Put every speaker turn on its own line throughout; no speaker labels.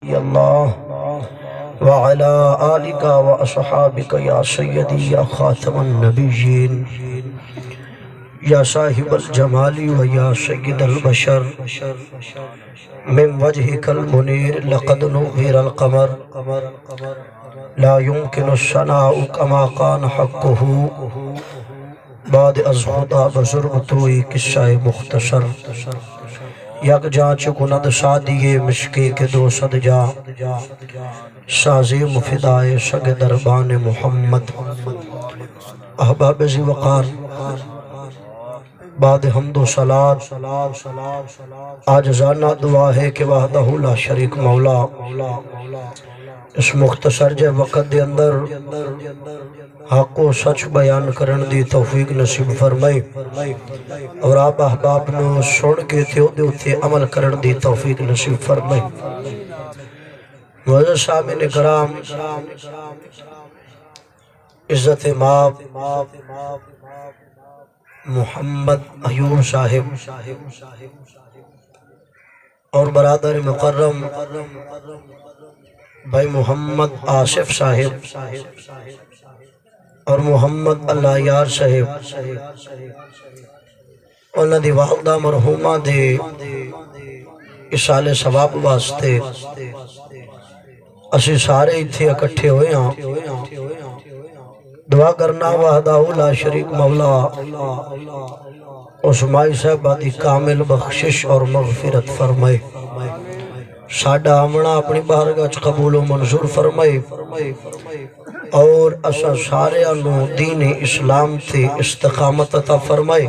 اللہ وعلا آلک و اصحابک یا سیدی یا خاتم النبیین یا صاحب الجمال و یا سید البشر من وجہک المنیر لقد نور القمر لا يمكن الثناء كما كان حقه بعد از خدا بزرگ توئی قصہ مختصر یک جا چکند شادی مشکے کے دو صد جا سازی مفدائے شگ دربان محمد احباب زی وقار بعد حمد و صلاة آج زانہ دعا ہے کہ وحدہ لا شریک مولا اس مختصر جے وقت دے اندر حق و سچ بیان کرن دی توفیق نصیب فرمائی اور آپ احباب نو سن کے تھے عمل کرن دی توفیق نصیب فرمائی معزز سامعین کرام عزت ماب محمد ایوب صاحب اور برادر مکرم بھائی محمد آصف صاحب اور محمد اللہ یار صاحب انہاں دی والدہ مرحومہ دے اصال ثواب واسطے اسی سارے تھے اکٹھے ہوئے ہیں دعا کرنا وحدہ لا شریک مولا عثمائی صاحبہ دی کامل بخشش اور مغفرت فرمائے ساڑھا آمنا اپنی بارگاہ قبول و منظور فرمائے اور اسا سارے انو دین اسلام تے استقامت عطا فرمائے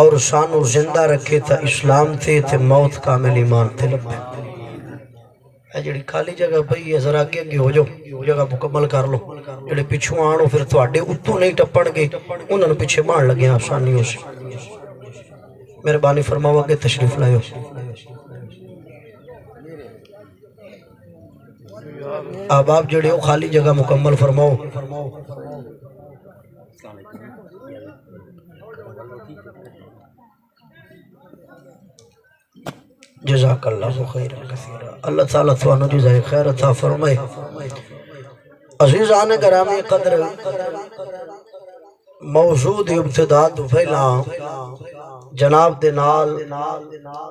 اور سانو زندہ رکھے تا اسلام تے موت کامل ایمان تے لبے اے جڑی کھالی جگہ بھئی ہے ذرا آگے ہو جاؤ جگہ مکمل کر لو جڑے پچھو آنو پھر تو آڈے اتو نہیں ٹپڑ گے انہوں نے پیچھے مان لگے آسانیوں سے مہربانی فرماؤ آگے تشریف لائے آپ جڑے ہو خالی جگہ مکمل فرماؤ جزاک اللہ خیر اللہ تعالیٰ توانو جزائے خیر عطا فرمائے عزیزان گرامی قدر موجود ابتداء تو پہلا جناب دے نال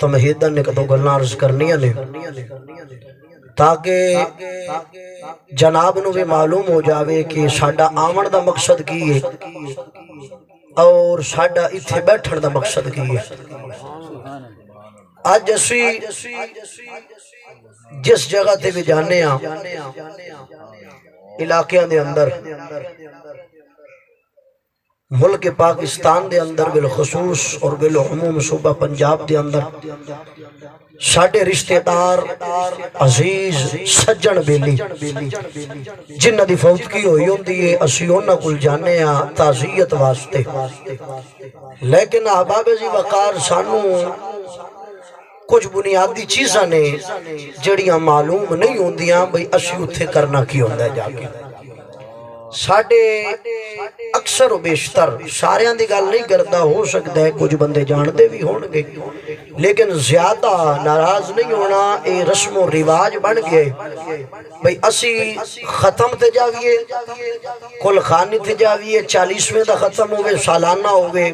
تمہیدن نے کتو گلنا عرض کرنی نے تاکہ جناب نو بھی معلوم ہو جاوے کہ ساڑھا آمن دا مقصد کی ہے اور ساڑھا اتھے بیٹھن دا مقصد کی ہے آج جس جگہ تے بھی جانے ہیں علاقیاں دے اندر ملک پاکستان دے اندر بالخصوص اور بالعموم صوبہ پنجاب دے اندر ساڑھے رشتہ دار عزیز سجن بیلی جنہ دی فوت کی ہوئی ہوں دیئے اسیونہ کل جانے ہیں تعزیت واسطے لیکن احباب زی وقار سانو کچھ بنیادی چیزاں نے جڑیاں معلوم نہیں ہوں دیاں بھئی اسی اتھے کرنا کی ہوندہ جا کے ساڑھے اکثر و بیشتر سارے دی گل نہیں کرتا ہو سکتا ہے کچھ بندے جاندے بھی ہونگے لیکن زیادہ ناراض نہیں ہونا اے رسم و رواج بن گئے بھئی اسی ختم تے جاویے کل خانی تے جاویے 40ویں دا ختم ہوئے سالانہ ہوئے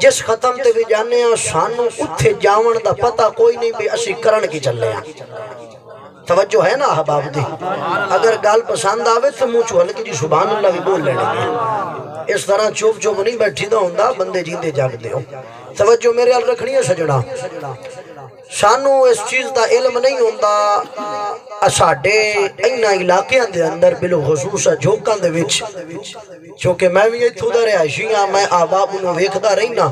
جس ختم تے بھی جانے ہیں سانو اتھے جاون دا پتہ کوئی نہیں بھی اسی کرن کی چل رہے ہیں توجہ ہے نا احباب دی اگر گال پسند آوے تو منہ چوہل کی جی سبحان اللہ بھی بول لینے گے اس طرح چوپ چوپ نہیں بیٹھی دا ہوندہ بندے جیندے جاگ دے ہو توجہ میرے حال رکھنی ہے سجڑا سانو اس چیز دا علم نہیں ہوندہ اساڑے اینا علاقیاں دے اندر بلو خصوصا جھوکاں دے وچ چونکہ میں بھی ایتھو دا رہائشیاں میں آباب انہوں ویکھدا رہینا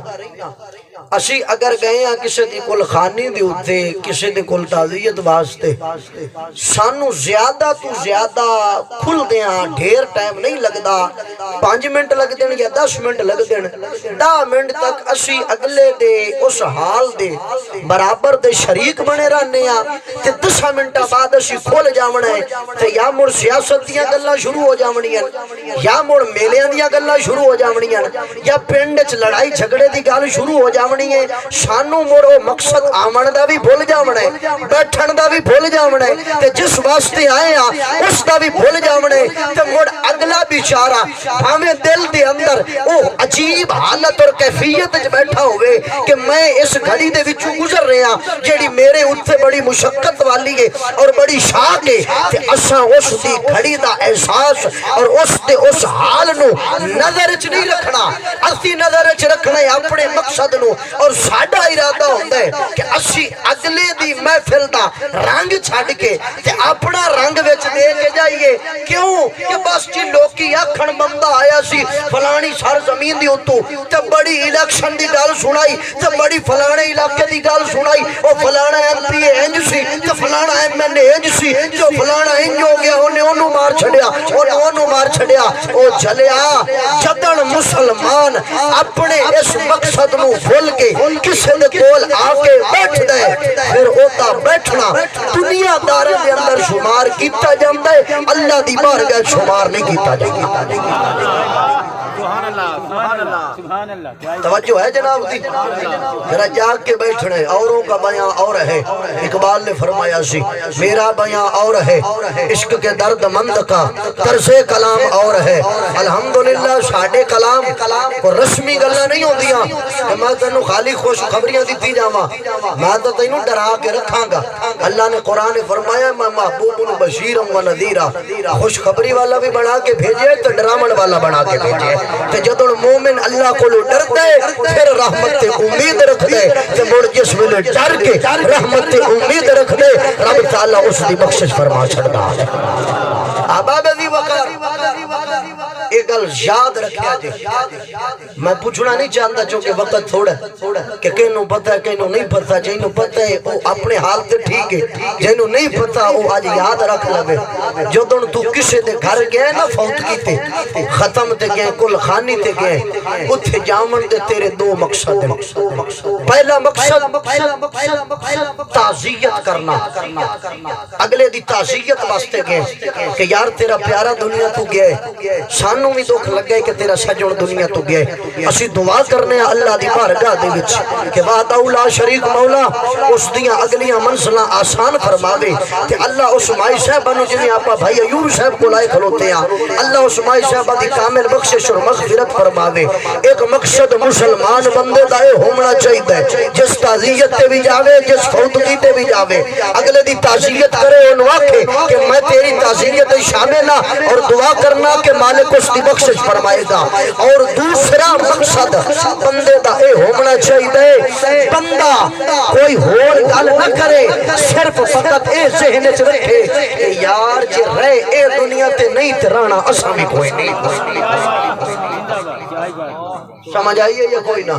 اسی اگر گئے ہیں کسی دی کل خانی دی ہوتے کسی دی کل تعزیت واسطے سانو زیادہ تو زیادہ کھل دیاں ڈھیر ٹائم نہیں لگ دا 5 منٹ لگ دیں یا 10 منٹ لگ دیں 10 منٹ تک اسی اگلے دے اس حال دے برابر دے شریک بنے رہنے ہیں تے 10 منٹا بعد اسی کھول جاونا ہے تے یا مڑ سیاست دیاں گلاں شروع ہو جاونیاں یا مڑ میلیاں دیاں گلاں شروع ہو جاونیاں یا پنڈ وچ لڑائی جھگڑے دی گل شروع ہو جاونی ہے سانو مڑ او مقصد آمن دا بھی بھول جاونا ہے بیٹھن دا بھی بھول جاونا ہے تے جس واسطے آئے ہاں اس دا بھی بھول جاونا ہے تے مڑ اگلا بیچارہ بھاویں دل دے اندر او عجیب حالت اور کیفیت وچ بیٹھا ہوئے کہ میں اس گھڑی دے وچوں گزر رہا جیڑی میرے اتھے بڑی مشقت والی ہے اور بڑی شاق ہے تے اساں اس دی گھڑی دا احساس اور اس حال نو نظر وچ نہیں رکھنا اسی نظر وچ رکھنا ہے اپنے مقصد نو اور ساڈا ارادہ ہوندا ہے کہ اسی اگلے دی محفل دا رنگ چھڈ کے تے اپنا رنگ وچ دے کے جائیے کیوں کہ بس جی لوکی آکھن بندہ آیا سی فلانی سر زمین دی اتو تے بڑی الیکشن دی گل سنائی تے بڑی فلانے علاقے دی گل سنائی او فلانا ایم پی اے انج سی تے فلانا ایم این اے انج سی جو فلانا انج ہو گیا انہوں مار چھڑیا انہوں مار چھڑیا او جلیا جدن مسلمان اپنے اس مقصد نو بھول کے کسے دے کول آ کے بیٹھ دے پھر اوتا بیٹھنا دنیا دار دے اندر شمار کیتا جاندا ہے اللہ دی بارگاہ شمار نہیں کیتا جاندا توجہ ہے جناب دی ذرا جاگ کے بیٹھنے اوروں کا بیان اور ہے اقبال نے فرمایا سی میرا بیان اور ہے عشق کے درد مند کا طرز کلام اور ہے الحمدللہ ساڑھے کلام کو رسمی گلہ نہیں ہو دیا میں تینوں خالی خوش خبریاں دیتی جاما میں تو تینوں ڈرا کے رکھاں گا اللہ نے قرآن فرمایا میں محبوب بشیرم و نذیرہ خوش خبری والا بھی بنا کے بھیجے تو ڈرامن والا بنا کے بھیجے کہ جدن مومن اللہ کو لو ڈر دے پھر رحمت امید رکھ دے کہ مڑ جس ویلے ڈر کے رحمت امید رکھ دے رب تعالیٰ اس دی بخشش فرما چھڑنا ہے آباب دی وقار ایک گل یاد رکھیا جے میں پوچھنا نہیں چاہتا چونکہ وقت تھوڑا کہ کینوں پتہ ہے کینوں نہیں پتہ جینوں پتہ ہے وہ اپنے حال تے ٹھیک ہے جینوں نہیں پتہ وہ آج یاد رکھ لگے جدن تو کسے دے گھر گئے نا فوت کیتے ختم تے گئے کل خانی تے گئے اتھے جامن دے تیرے دو مقصد ہیں پہلا مقصد تعزیت کرنا اگلے دی تعزیت واسطے گئے کہ یار تیرا پیارا دنیا تو گئے سانوں بھی دکھ لگ گئے کہ تیرا سجن دنیا تو گئے اسی دعا کرنے اللہ دی بارگاہ دے وچ کہ وحدہ لا شریک مولا اس دیاں اگلیاں منزلاں آسان فرماوے کہ اللہ اس مائی صاحبہ نو جنہیں آپا بھائی ایوب صاحب کو لائے کھلوتے ہیں اللہ اس مائی صاحبہ دی کامل بخشش اور مغفرت فرماوے ایک مقصد مسلمان بندے دائے ہومنا چاہیے جس تعزیت تے بھی جاوے جس فوتگی تے بھی جاوے اگلے دی تعزیت کرے ان واقع کہ میں تیری تعزیت شامل اور دعا کرنا کہ مالک اس دی بخشش فرمائے گا اور دوسرا مقصد بندے دا اے ہومنا چاہیے بندہ کوئی ہور گل نہ کرے صرف فقط اے ذہن وچ رکھے کہ یار جے رہے اے دنیا تے نہیں تے رانا اساں بھی کوئی نہیں سمجھ آئیے یا کوئی نہ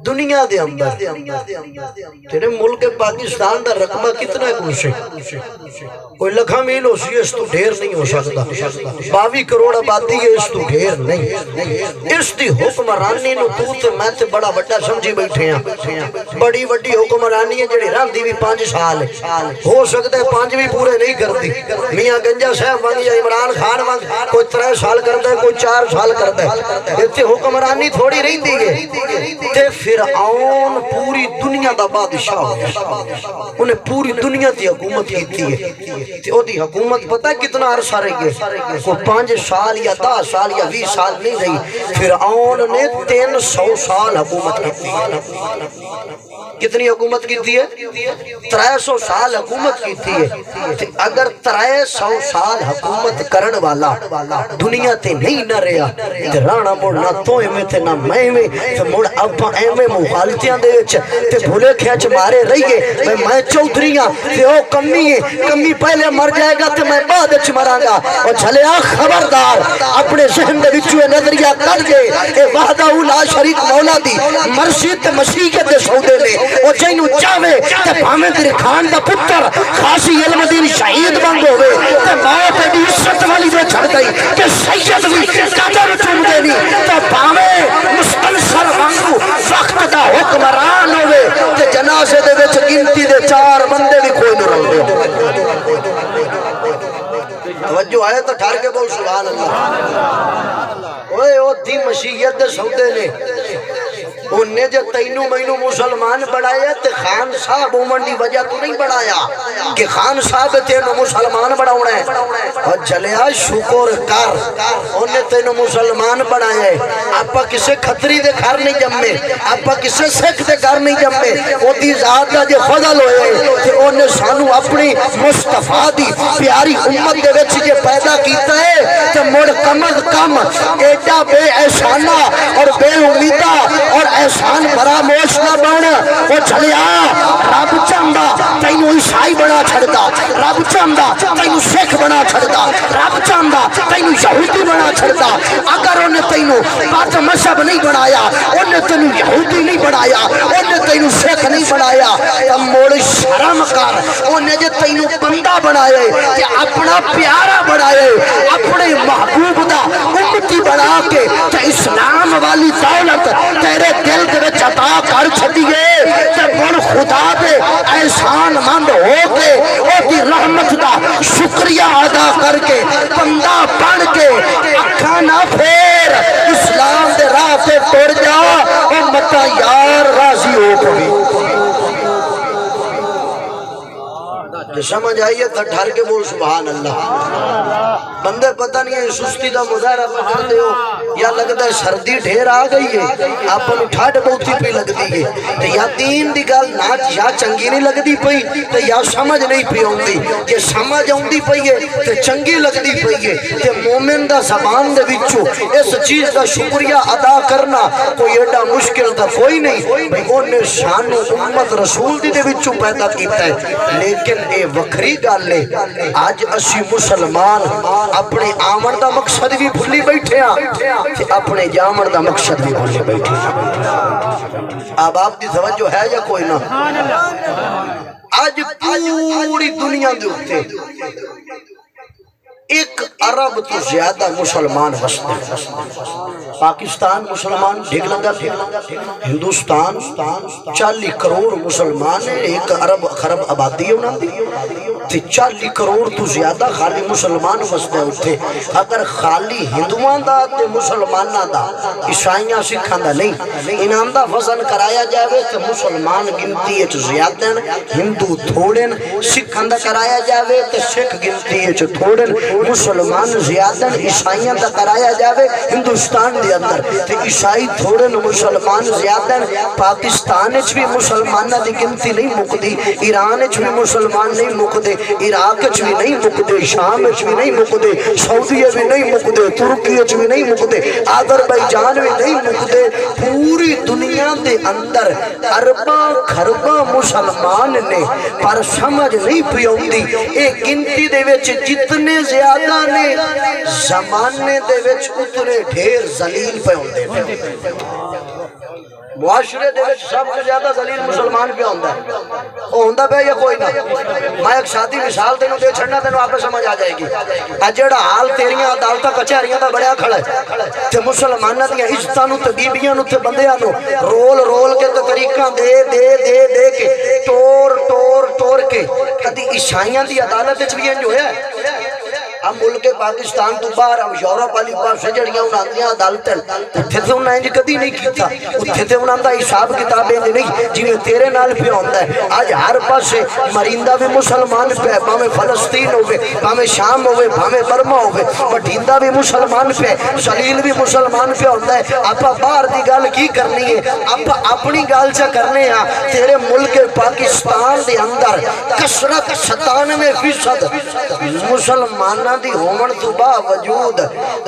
دنیا دے اندر تیرے ملک پاکستان دا رقبہ کتنا ہے کوشے کوئی لکھا میل ہو سی اس تو ڈھیر نہیں ہو سکتا 22 کروڑ آبادی ہے اس تو ڈھیر نہیں اس دی حکمرانی نو تو تے میں تے بڑا بڑا سمجھی بیٹھے ہیں بڑی وڈی حکمرانی ہے جڑی رہندی بھی 5 سال ہو سکتا ہے 5 بھی پورے نہیں کرتی میاں گنجا صاحب وانگ یا عمران خان وانگ کوئی 3 سال کرتا ہے کوئی 4 سال کرتا ہے اتنے حکمرانی تھوڑی رہندی ہے تے فرعون پوری دنیا دا بادشاہ ہو انہیں پوری دنیا دی حکومت کیتی ہے تے او دی حکومت پتہ کتنا عرصہ رہی ہے کوئی 5 سال یا 10 سال یا 20 سال نہیں رہی فرعون نے 300 سال حکومت کیتی ہے کتنی حکومت کیتی ہے 300 سال حکومت کیتی ہے اگر 300 سال حکومت کرن والا دنیا تے نہیں نہ رہا تے رانا مڑ نہ تو میں تے نہ میں تے مڑ اپا ایویں مخالفتیاں دے وچ تے بھولے کھچ مارے رہیے میں چودھریاں تے او کمی ہے کمی پہلے مر جائے گا تے میں بعد وچ مراں گا او جھلیا خبردار اپنے ذہن دے وچ نظریہ کڈ دے اے وحدہ لا شریک مولا دی مرضی تے مشیت دے سودے نے او جینوں چاہے تے بھاویں تیرے خان دا پتر خاصی علم دین شہید بن ہوے تے موت دی عزت والی دے چھڑ گئی کہ سید بھی قدر چوم دینی تے بھاویں مستنصر وانگو وقت دا حکمران ہوے تے جنازے دے وچ گنتی دے چار بندے بھی کوئی نہ رہتے ہو توجہ آئے تو ٹھار کے بول سبحان اللہ اوے او دی مشیت دے سودے نے انہیں جو تینوں مینوں مسلمان بڑھایا تے خان صاحب عمر دی وجہ تو نہیں بڑھایا کہ خان صاحب تینوں مسلمان بڑھاؤنا ہے اور جلیا شکر کر انہیں تینوں مسلمان بڑھایا ہے آپا کسے کھتری دے گھر نہیں جمے آپا کسے سکھ دے گھر نہیں جمے وہ دی ذات دا جو فضل ہوئے کہ انہیں سانو اپنی مصطفیٰ دی پیاری امت دے وچ جو پیدا کیتا ہے تو مڑ کم از کم ایڈا بے احسانہ اور بے امیدہ اور احسان فراموش نہ بن وہ چلیا رب چاہندا تینوں عیسائی بنا چھڑدا رب چاہندا تینوں سکھ بنا چھڑدا رب چاہندا تینوں یہودی بنا چھڑدا اگر انہیں تینوں بات مذہب نہیں بنایا انہیں تینوں یہودی نہیں بنایا انہیں تینوں سکھ نہیں بنایا تم موڑ شرم کر انہیں جو تینوں بندہ بنائے کہ اپنا پیارا بنائے اپنے محبوب دا امتی بنا کے کہ اسلام والی دولت تیرے دل دے وچ عطا کر چھڈیے تے ہن خدا دے احسان مند ہو کے او دی رحمت دا شکریہ ادا کر کے بندہ بن کے اکھاں نہ پھیر اسلام دے راہ تے ٹر جا او متا یار راضی ہو پوے جو سمجھ آئیے تو ڈھر کے بول سبحان اللہ بندے پتہ نہیں ہے سستی دا مظاہرہ پکڑ دے ہو یا لگتا ہے سردی ڈھیر آ گئی ہے آپ کو ٹھاٹ بہتی پہ لگ دی ہے تو یا دین دی گل نہ یا چنگی نہیں لگ دی پئی تو یا سمجھ نہیں پی ہوندی کہ سمجھ ہوندی پئی ہے تو چنگی لگ دی پئی ہے کہ مومن دا زبان دے وچوں اس چیز دا شکریہ ادا کرنا کوئی ایڈا مشکل دا کوئی نہیں بھئی انہیں شان امت رسول دی دے وچوں پیدا کیتا ہے لیکن اے وکری گل ہے آج اسی مسلمان اپنے آمن دا مقصد بھی بھلی بیٹھے ہیں اپنے جامن دا مقصد بھی بھلی بیٹھے ہیں اب آپ دی توجہ ہے یا کوئی نہ آج پوری دنیا دے ہوتے ایک عرب تو زیادہ مسلمان وستے پاکستان مسلمان ڈھگ لگا ہندوستان 40 کروڑ مسلمان ہیں ایک عرب خرب آبادی ہے انہوں نے 40 کروڑ تو زیادہ خالی مسلمان وستے ہوتے اگر خالی ہندوان دا تے مسلمانہ دا عیسائیاں سکھاں دا نہیں انہاں دا وزن کرایا جائے تو مسلمان گنتی اچھ زیادہ ہندو تھوڑن سکھاں دا کرایا جائے تو سکھ گنتی اچھ تھوڑن مسلمان زیادہ عیسائیاں دا کرایا جاوے ہندوستان دے اندر تے عیسائی تھوڑے مسلمان زیادہ پاکستان اچھ بھی مسلمانہ دی گنتی نہیں مکدی ایران اچھ بھی مسلمان نہیں مکدے عراق اچھ بھی نہیں مکدے شام اچھ بھی نہیں مکدے سعودیہ بھی نہیں مکدے ترکی اچھ بھی نہیں مکدے آذربائیجان بھی نہیں مکدے پوری دنیا دے اندر ارباں کھرباں مسلمان نے پر سمجھ نہیں پیوندی ایک گنتی دے وچ جتنے زیادہ نے زمانے دے وچ اتنے ڈھیر ذلیل پہ ہوندے معاشرے دے وچ سب سے زیادہ ذلیل مسلمان پہ ہوندہ ہے وہ ہوندہ پہ یا کوئی نہ میں ایک شادی مثال تینوں دے چھڑنا تینوں آپ نے سمجھ آ جائے گی اجڑا حال تیریاں عدالتہ کچہریاں دا بڑیا کھڑا ہے تے مسلمانہ دیاں عزتانوں تے بیبیاں تے بندیاں رول کے تے طریقہ دے کے ٹور کے کدی عیسائیاں دی عدالت وچ بھی انج ہویا ہے ہم ملک پاکستان تو باہر ہم یورپ والی پاسے جڑیاں انہاں دیاں عدالتیں اتھے تے انہاں انج کدی نہیں کیتا اتھے تے انہاں دا حساب کتابیں نہیں جویں تیرے نال پہ ہوندا ہے اج ہر پاسے مریندا بھی مسلمان پہ بھاویں فلسطین ہوے بھاویں شام ہوے بھاویں برما ہوے بٹھیندا بھی مسلمان پہ ذلیل بھی مسلمان پہ ہوندا ہے آپا باہر دی گل کی کرنی ہے آپا اپنی گل چا کرنے ہاں تیرے ملک پاکستان دے اندر کثرت 97% مسلماناں دی ہومن تو باوجود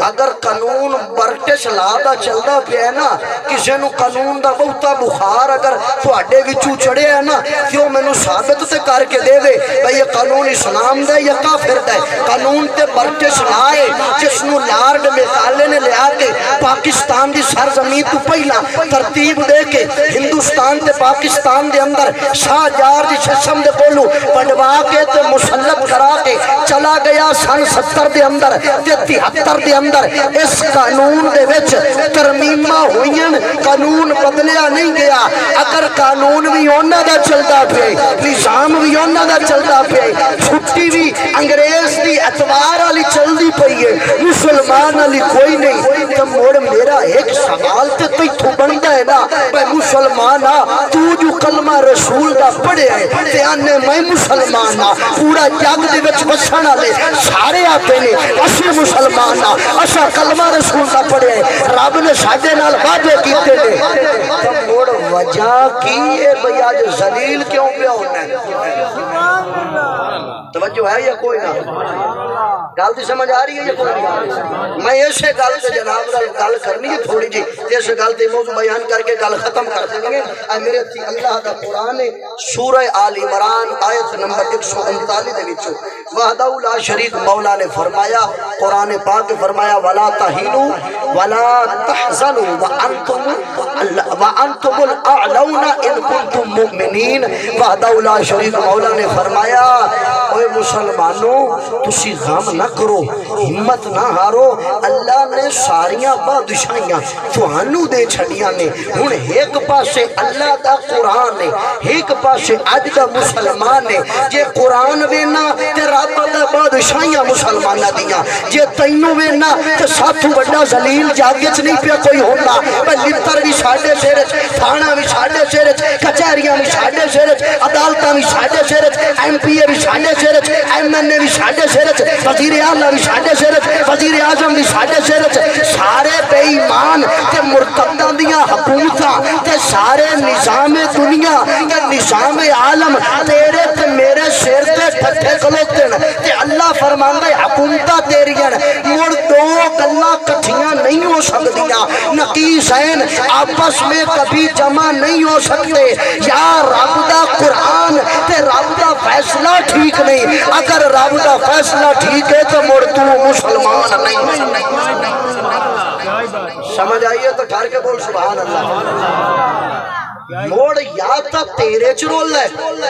اگر قانون برٹش لادا چلدا پیا نا کسے نو قانون دا بہتا بخار اگر تواڈے وچوں چڑھے ہے نا کیوں مینوں ثابت تے کر کے دے وے بھئی یہ قانون اسلام دا یا کافر دا ہے قانون تے برٹش لائے جس نو لارڈ میکالے نے لیا کے پاکستان دی سرزمین تو پہلا ترتیب دے کے ہندوستان تے پاکستان دے اندر شاہ جار دی ششم دے کولو پڑوا کے تے مسلط کرا کے چلا گیا سن 70 دے اندر تے 73 دے اندر اس قانون دے وچ ترمیماں ہوئیں، قانون بدلیا نہیں گیا۔ اگر قانون بھی انہاں دا چلدا پیا، نظام بھی انہاں دا چلدا پیا، چھٹی بھی انگریز دی اتوار والی چلدی پئی ہے، مسلمان والی کوئی نہیں، تو مڑ میرا ایک سوال تے تیتھوں بندا ہے نا، بھئی مسلمان آ تو جو کلمہ رسول دا پڑھے ہے تے آنے میں مسلمان آ، پورا جگ دے وچ وسن والے سارے آتے نے اسی مسلمان آ، اسا کلمہ رسول دا پڑھے ہے، رب نے ساڈے نال وعدے کیتے نے، تو مڑ وجہ کی ہے بھئی آج ذلیل کیوں پیا ہونا ہے؟ توجہ ہے یا کوئی نہ؟ گل دی سمجھ آ رہی ہے یا کوئی نہیں؟ میں اسے گل سے جناب گل کرنی ہے تھوڑی جی، اس گل تے موضوع بیان کر کے گل ختم کر دیں گے۔ اے میرے تھی اللہ دا قرآن سورہ آل عمران آیت نمبر 139 دے وچ وحدہ لا شریک مولا نے فرمایا، قرآن پاک فرمایا ولا تہینوا ولا تحزنوا وانتم الاعلون ان کنتم مؤمنین۔ وحدہ لا شریک مولا نے فرمایا اے مسلمانوں تسی غم نہ کرو، ہمت نہ ہارو، اللہ نے ساریاں بادشاہیاں تھانوں دے چھڑیاں نے، ہن ایک پاسے اللہ دا قرآن نے، ایک پاسے اج دا مسلمان نے، جے قرآن وینا تے رب دا بادشاہیاں مسلماناں دیاں، جے تینوں وینا تے ساتھوں بڑا ذلیل جاگچ نہیں پیا کوئی ہونا، لتر بھی ساڈے سر وچ، تھانہ بھی ساڈے سر وچ، کچہریاں بھی ساڈے سر وچ، عدالتاں بھی ساڈے سر وچ، ایم پی اے بھی ساڈے سر وچ، ایم این اے بھی ساڈے سر وچ، وزیر اعلیٰ بھی ساڈے سر وچ، وزیر اعظم بھی ساڈے سر وچ، سارے بے ایمان تے مرتداں دیاں حکومتاں تے سارے نظام دنیا تے نظام عالم تیرے تے میرے سر تے ٹھٹھے کھلوتے ہیں تے اللہ فرماندا ہے حکومتاں تیریاں مڑ دو گلاں کٹھیاں نہیں ہو سکدیاں، نقیضین آپس میں کبھی جمع نہیں ہو سکتے، یا رب دا قرآن تے رب دا فیصلہ ٹھیک نہیں، اگر رب دا فیصلہ ٹھیک ہے تو مڑ تو مسلمان نہیں۔ سمجھ آئیے تو ٹھہر کے بول سبحان اللہ۔ موڑ یا تا تیرے چ رول ہے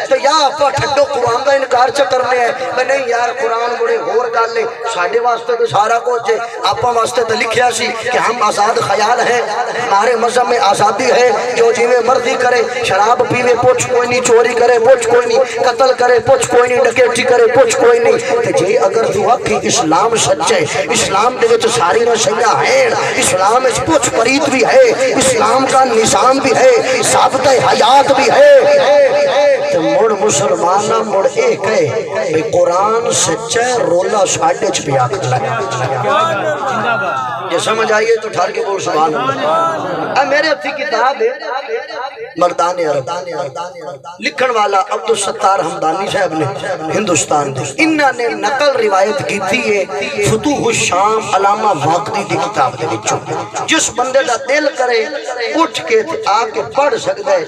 تو یا آپا ٹھڈو قرآن دا انکار چا کرنے ہیں، میں نہیں یار قرآن بڑے غور گال لے، ساڑھے واسطے تو سارا کچھ ہے، آپا واسطے تو لکھیا سی کہ ہم آزاد خیال ہیں، ہمارے مذہب میں آزادی ہے، جو جیوے مرضی کرے، شراب پیوے پوچھ کوئی نہیں، چوری کرے پوچھ کوئی نہیں، قتل کرے پوچھ کوئی نہیں، ڈکیٹی کرے پوچھ کوئی نہیں، کہ جی اگر تو آکھی اسلام سچے، اسلام دے وچ ساری نہ سیاں ہیں، اسلام اس پوچھ پریت بھی ہے، اسلام کا نظام بھی ہے، ضابطہ حیات بھی ہے، تو مڑ مسلمانہ مڑ ایک ہے کہ قرآن سچا ہے، رولا ساڑھے چھ پہ آکھ لگا۔ یہ سمجھ آئیے تو ٹھار کے بول سبحان اللہ۔ میرے اپنی کتاب ہے مردان عرب، لکھن والا عبدالستار حمدانی صاحب نے ہندوستان دے، انہاں نے نقل روایت کی تھی ہے فتوح الشام علامہ واقعی دی کتاب دے وچوں، جس بندے دا دل کرے اٹھ کے آکے پڑھ سکتا ہے،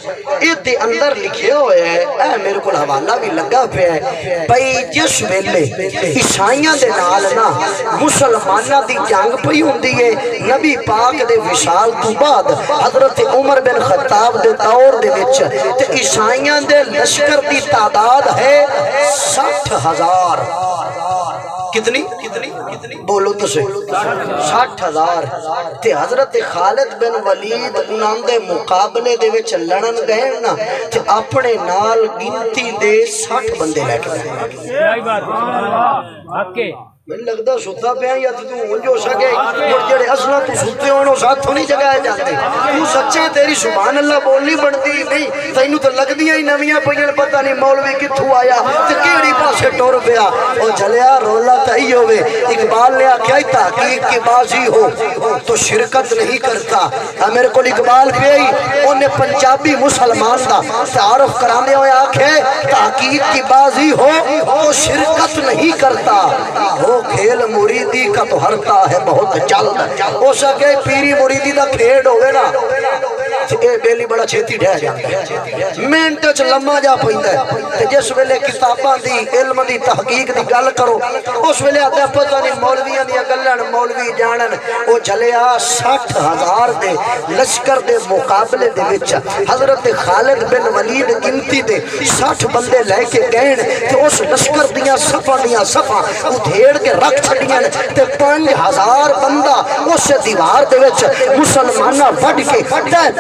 یہ دے اندر لکھے ہوئے ہیں، اے میرے کو حوالہ بھی لگا پہ ہے بھئی جس ویلے عیسائیاں دے نال نا مسلمانہ دی جنگ پئی ہوندی ہے، نبی پاک دے وصال تو بعد حضرت عمر بن خطاب دے دور دے وچ تے عیسائیاں دے لشکر دی تعداد ہے 60,000۔ کتنی؟ بولو تو سے 60,000۔ تے حضرت خالد بن ولید انہاں دے مقابلے دے وچ لڑن گئے نا تے اپنے نال گنتی دے 60 بندے لے کے گئے۔ میں لگتا ستا پہ یا تو ہو سکے اور جڑے اصلا تو ستے ہونے ساتھ تو نہیں جگائے جاتے، تو سچے تیری سبحان اللہ بولنی بڑھتی نہیں، تینو تو لگ دیا ہی نمیاں پہن پتہ نہیں مولوی کتھو آیا تو کیڑی پاسے ٹور پیا اور جلیا رولا تہی ہوئے۔ اقبال نے آکھیا ہی تحقیق کی بازی ہو تو شرکت نہیں کرتا، میرے کو اقبال پہ ہی انہیں پنجابی مسلمان دا تعارف کرانے ہوئے آکھے تحقیق کی بازی ہو تو شرکت نہیں کرتا، ہو کھیل مریدی کا تو ہرتا ہے بہت جلد، ہو سکے پیری مریدی دا کھیڑ ہوئے نا اے بیلی بڑا چھیتی ڈھہ جاتا ہے منٹ چ لمحہ جا پیندا ہے تے جس ویلے کتاباں دی علم دی تحقیق دی گل کرو اس ویلے آتا پتہ نہیں مولویاں دی گلن مولوی جانن او چلیا 60,000 دے لشکر دے مقابلے دے وچ حضرت خالد بن ولید گنتی دے 60 بندے لے کے گئے تے اس لشکر دیاں صفاں ادھیڑ کے رکھ چھڑیاں تے 5,000 بندہ اس دیوار دے وچ مسلماناں وڈ کے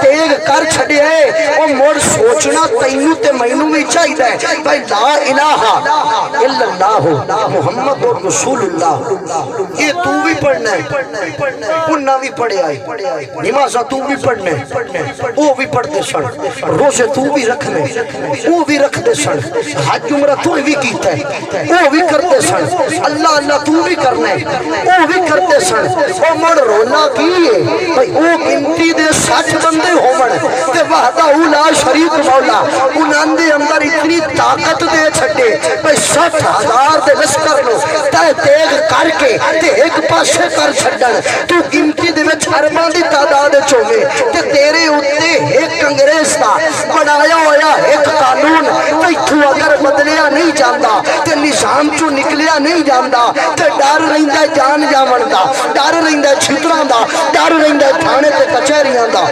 تیگ کر چھڑے او مڑ سوچنا تینوں تے مینوں وی چاہیدا ہے بھائی لا الہ الا اللہ محمد رسول اللہ یہ تو بھی پڑھنا ہے انہاں بھی پڑھیا ہے نمازاں تو بھی پڑھنا ہے وہ بھی پڑھتے سن روزے تو بھی رکھنے وہ بھی رکھتے سن حج عمرہ تو بھی کیتا ہے وہ بھی کرتے سن اللہ اللہ تو بھی کرنا ہے وہ بھی کرتے سن وہ مڑ رولا کی ہے بھائی وہ گنتی دے 60 بندے ہومن تے وحدہ لا شریک مولا انہاں دے اندر اتنی طاقت دے چھڈے بھائی 60,000 دے لشکر نو تے تیگ کر کے تے ایک پاسے کر چھڈن تو گنتی دے وچ ارباں دی تعداد چوے تے تیرے اوتے ایک انگریز دا بنایا ہویا ایک قانون تے تو اگر بدلیا نہیں جاندا تے نظام چوں نکلیا نہیں جاندا تے ڈر رہندا جان جاون دا ڈر رہندا چھتراں دا ڈر رہندا تھانے تے کچہریاں دا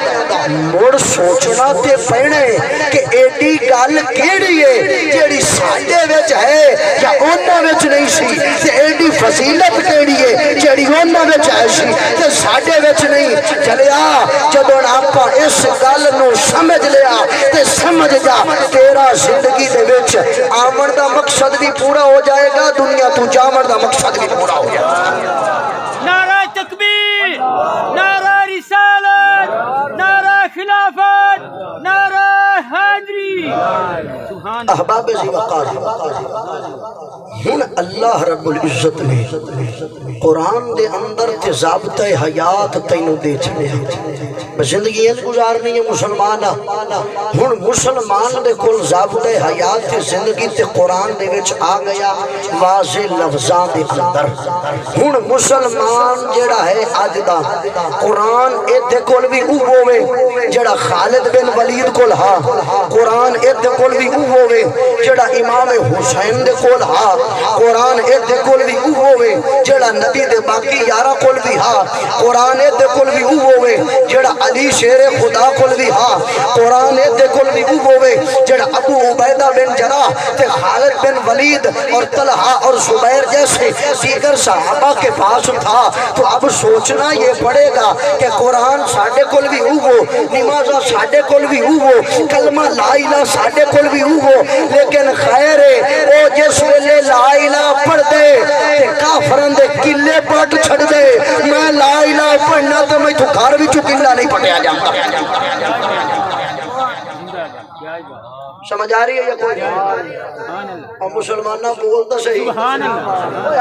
مڑ سوچنا تے پینے کہ ایڈی گل کیڑی ہے جیڑی ساڈے وچ ہے یا انہاں وچ نہیں سی تے ایڈی فضیلت کیڑی ہے جیڑی انہاں وچ ہے سی تے ساڈے وچ نہیں چلیا جدوں آپاں اس گل نو سمجھ لیا تے سمجھ جا تیرا زندگی دے وچ آمن دا مقصد بھی پورا ہو جائے گا دنیا تو جاون دا مقصد بھی پورا ہو جائے گا
نعرہ تکبیر نعرہ رسالت نعرہ خلافت نعرہ حیدری
احباب ذی وقار ہن اللہ رب العزت نے قرآن دے اندر تے ضابطہ حیات تینوں دے چھڑے زندگی ان گزارنی ہے مسلمان ہن مسلمان دے کول ضابطہ حیات تے زندگی تے قرآن دے وچ آ گیا واضح لفظاں دے اندر ہن مسلمان جڑا ہے اج دا قرآن ایتھے کول بھی او ہوے جڑا خالد بن ولید کول ہا قرآن ایتھے کول بھی او ہوے جڑا امام حسین دے کول ہا قرآن ایتھے کول بھی او ہوے جڑا نبی دے باقی یارا کول بھی ہا قرآن ایتھے کول بھی او ہوے جڑا علی شیر خدا کول بھی ہا قرآن ایتھے کول بھی او ہوے جڑا ابو عبیدہ بن جراح تے خالد بن ولید اور طلحہ اور زبیر جیسے دیگر صحابہ کے پاس تھا تو اب سوچنا یہ پڑے گا کہ قرآن ساڈے کول بھی او ہو نمازاں ساڈے کول بھی او ہو کلمہ لا الہ ساڈے کول بھی او ہو لیکن خیر ہے او جس ویلے لا الہ پڑھ دے تے کافراں دے قلعے پٹ چھڑ دے میں لا الہ پڑھنا تے میں تو گھر وچوں قلعہ نہیں پٹیا جاندا سمجھ آ رہی ہے یا کوئی اور مسلمانہ بولتا صحیح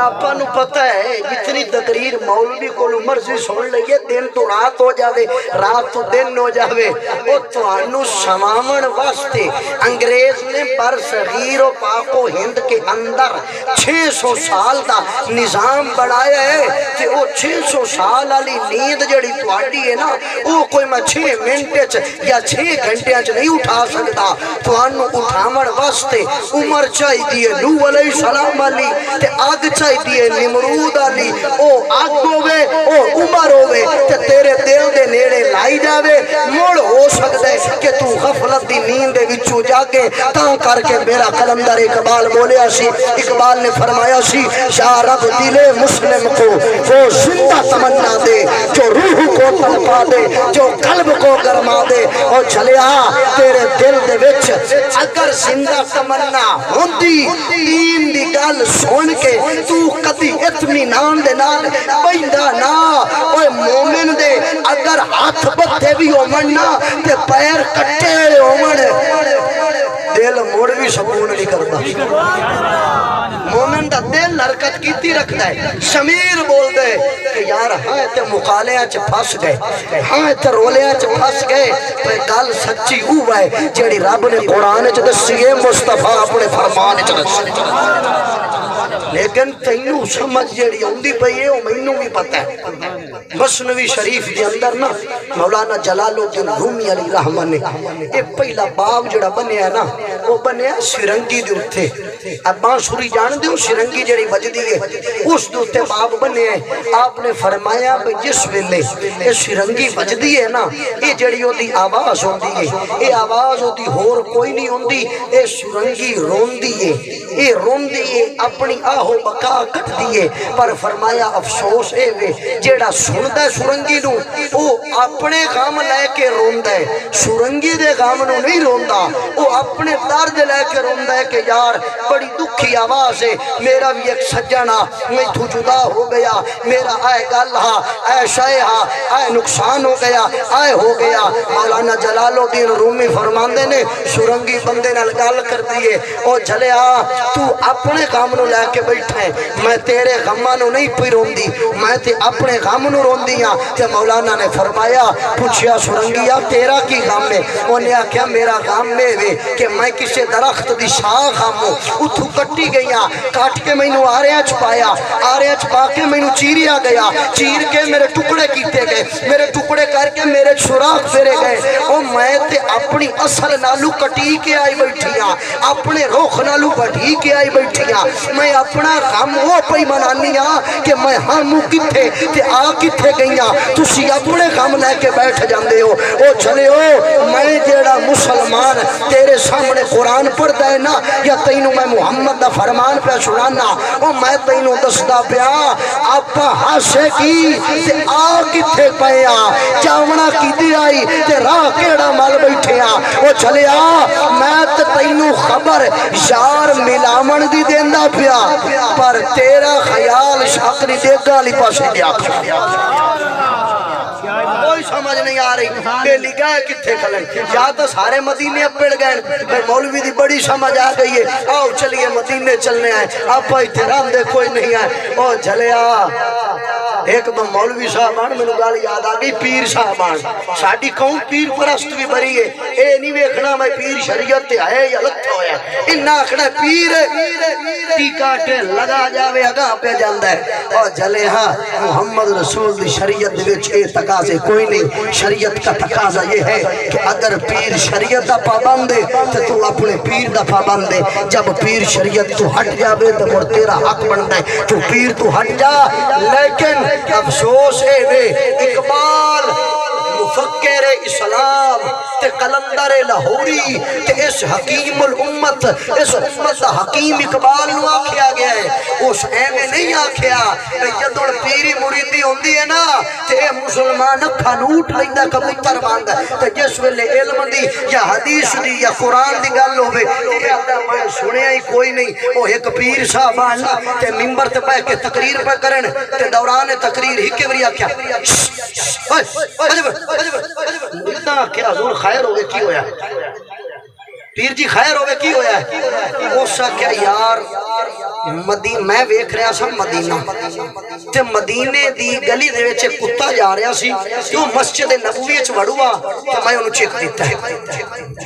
آپا نو پتہ ہے جتنی تقریر مولوی کو مرضی سن لئیے دن تو رات ہو جاوے رات تو دن ہو جاوے وہ توانو سمامن واسطے انگریز نے بر صغیر و پاک و ہند کے اندر 600 سال دا نظام بڑھایا ہے کہ وہ 600 سال علی نیند جڑی توڑی ہے نا وہ کوئی میں 6 منٹ یا 6 گھنٹے نہیں اٹھا سکتا توانو اٹھامر واسطے عمر چاہی دیئے نوح علیہ السلام علی تے آگ چاہی دیئے نمرود علی او آگ ہوئے او عمر ہوئے تے تیرے دل دے نیڑے لائی جاوے مڑ ہو سکتا ہے کہ تو غفلت دی نیند دے وچوں جا کے تاں کر کے میرا قلندر اقبال بولیا سی اقبال نے فرمایا سی یا رب دل مسلم کو وہ زندہ تمنا دے جو روح کو تلپا دے جو قلب کو گرما دے اور چلیا تیرے دل دے وچ اگر زندہ تمنا ہوندی دین دی گل سن کے تو کدی اطمینان دے نال بیندا نا اوے مومن دے اگر ہاتھ بتھے بھی ہومن نا تے پیر کٹے ہومن دل موڑ بھی سکون نہیں کرتا مومن دا دل حرکت کیتی رکھتا ہے شمیر بول دے کہ یار ہاں تے مقالیاں چ پھس گئے ہاں تے رولیاں چ پھس گئے پر گل سچی ہوا ہے جیڑی رب نے قرآن چ دسی ہے مصطفیٰ اپنے فرمان چ دسی لیکن تینوں سمجھ جیڑی ہوندی پئی ہے وہ مینوں بھی پتہ ہے مثنوی شریف دے اندر نا مولانا جلال الدین رومی علیہ رحمہ نے یہ پہلا باب جڑا بنیا ہے نا وہ بنیا سرنگی دے اوتے اب بانسری جان دیو سرنگی جڑی بجدی ہے اس دے اوتے باب بنیا ہے آپ نے فرمایا کہ جس ویلے یہ سرنگی بجدی ہے نا یہ جڑی اودی آواز ہوندی ہے یہ آواز ہوندی ہور کوئی نہیں ہوندی یہ سرنگی روندی ہے یہ روندی ہے اپنی آہو بقا کٹ دیے پر فرمایا افسوس اے وے جیڑا سندا ہے سرنگی نو او اپنے غم لے کے روندا ہے سرنگی دے غم نو نہیں روندا او اپنے درد لے کے روندا ہے کہ یار بڑی دکھی آواز ہے میرا بھی ایک سجنا میں تو جدا ہو گیا میرا اے گل ہا اے شے ہا اے نقصان ہو گیا اے ہو گیا مولانا جلال الدین رومی فرماندے نے سرنگی بندے نال گل کر دیے او جھلیا تو اپنے غم نو لے کے بیٹھا ہے میں تیرے غماں نو نہیں پئی روندی میں تے اپنے غم نو روندی ہاں تے مولانا نے فرمایا پوچھیا سرنگیا تیرا کی غم ہے انہیں آکھیا میرا غم ہے وے کہ میں کسے درخت دی شاخ ہوں اتھو کٹی گیا کٹ کے مینوں آریا چھپایا آریا چھپا کے مینوں چیریا گیا چیر کے میرے ٹکڑے کیتے گئے میرے ٹکڑے کر کے میرے سوراخ پھیرے گئے او میں تے اپنی اصل نالو کٹی کے آئی بیٹھی ہاں اپنے روخ نالو کٹی کے آئی بیٹھی ہاں میں اپنا غم وہ پئی منانی ہاں کہ میں ہموں کتھے تے آ کتھے گئیاں تسی اپنے غم لے کے بیٹھ جاندے ہو او چلے ہو میں جیڑا مسلمان تیرے سامنے قرآن پڑھدا ہے نا یا تینوں میں محمد دا فرمان پہ سنانا او میں تینوں دسدا پیا آپا ہاسے کی تے آ کتھے پیا چاونا کی دی آئی تے راہ کیڑا مال بیٹھے آ او چلے آ میں تے تینوں خبر یار ملاون دی دیندا پیا پر تیرا خیال شاکری دے گالی پاسے دیا کوئی سمجھ نہیں آ رہی کہ لکھا ہے کتھے کھلیں یا تو سارے مدینے پڑ گئے پھر مولوی دی بڑی سمجھ آ گئی ہے آؤ چلیے مدینے چلنے آئے آپ احترام دے کوئی نہیں آئے او جھلیا ایک دم مولوی صاحبان میں گال یاد آ گئی پیر صاحبان ساڑی قوم پیر پرست بھی بری ہے اے نہیں ویکھنا میں پیر شریعت تے آئے یا لکھا ہویا انہا اکھنا پیر ٹیکاٹے لگا جاوے اگاں پہ جاندہ ہے اور جلے ہاں محمد رسول دی شریعت دے وچ اے تقاضے کوئی نہیں شریعت کا تقاضا یہ ہے کہ اگر پیر شریعت دا پابند ہے تو اپنے پیر دا پابند ہے جب پیر شریعت تو ہٹ جاوے تو مر تیرا حق بنتا ہے تو پیر تو ہٹ جا لیکن افسوس ہے وے اقبال مفکر اسلام تے قلندر لاہوری تے اس حکیم الامت اس امت دا حکیم اقبال نو آکھیا گیا ہے اس ایمیں نہیں آکھیا جدوڑ پیری مریدی ہوندی ہے نا تے مسلمان کھنوٹ لیندہ کبوتر باندھا تے جس ویلے علم دی یا حدیث دی یا قرآن دی گل ہوئے تے آدھا میں سنیا ہی کوئی نہیں وہ ایک پیر صاحب آنا تے ممبر تے پہ کے تقریر پہ کرن تے دوران تقریر ہی کے وریا کیا اتنا کیا حضور خیر ہوئے کی ہویا پیر جی خیر ہوئے کی ہویا ہے وہ سا کیا یار میں ویکھ رہا سا مدینہ تے مدینے دی گلی دے وچ کتا جا رہا سی جو مسجد نبوی وچ وڑوا تے میں انہوں چیک دیتا ہے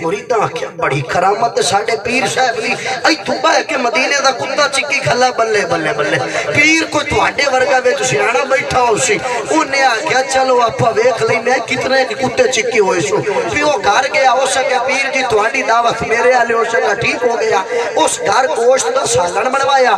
مریداں کیا بڑی کرامت ساڑھے پیر صاحب لی ای تو بہ کے مدینے دا کتا چکی کھلا بلے بلے بلے پیر کوئی تو ہڈے ورگا وے تو سیانا بیٹھا ہو سی انہیں آکھیا چلو آپا ویکھ لینے کتنے کتے چکی ہوئے سو پھر وہ گھر گیا ہو سکے پیر جی تو ہڈی دعوت میرے آلے ہو سکا ٹھیک ہو گیا اس گھر گوشت دا سالن بنوایا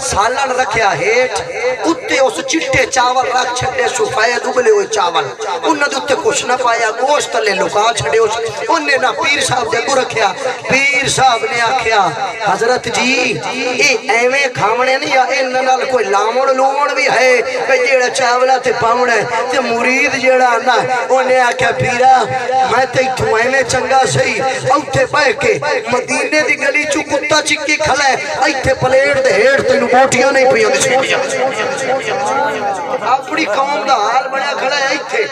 سالن رکھیا ہیٹ کتے اس چٹے چاول رکھ چھٹے سفید ابلے ہوئے چاول انہوں نے اتے کچھ نہ پایا گوشت لے لکا چھڑے انہیں نہ پیر صاحب دے کو رکھیا پیر صاحب نے آکھیا حضرت جی اے ایویں کھامنے نہیں یا انہوں کوئی لامن لومن بھی ہے کہ جیڑا چاولا تے پاؤنے تے مرید جیڑا آنا انہیں آکھیا پیرا میں تے تو ایویں چنگا سہی اوتے پہ کے مدینے دی گلی چو کتا چکی کھلا ہے ایتھے پلیٹ دے ہیٹ تینو بوٹیاں نہیں پیا اپنی قوم دا حال بڑا کھڑا ہے ایتھے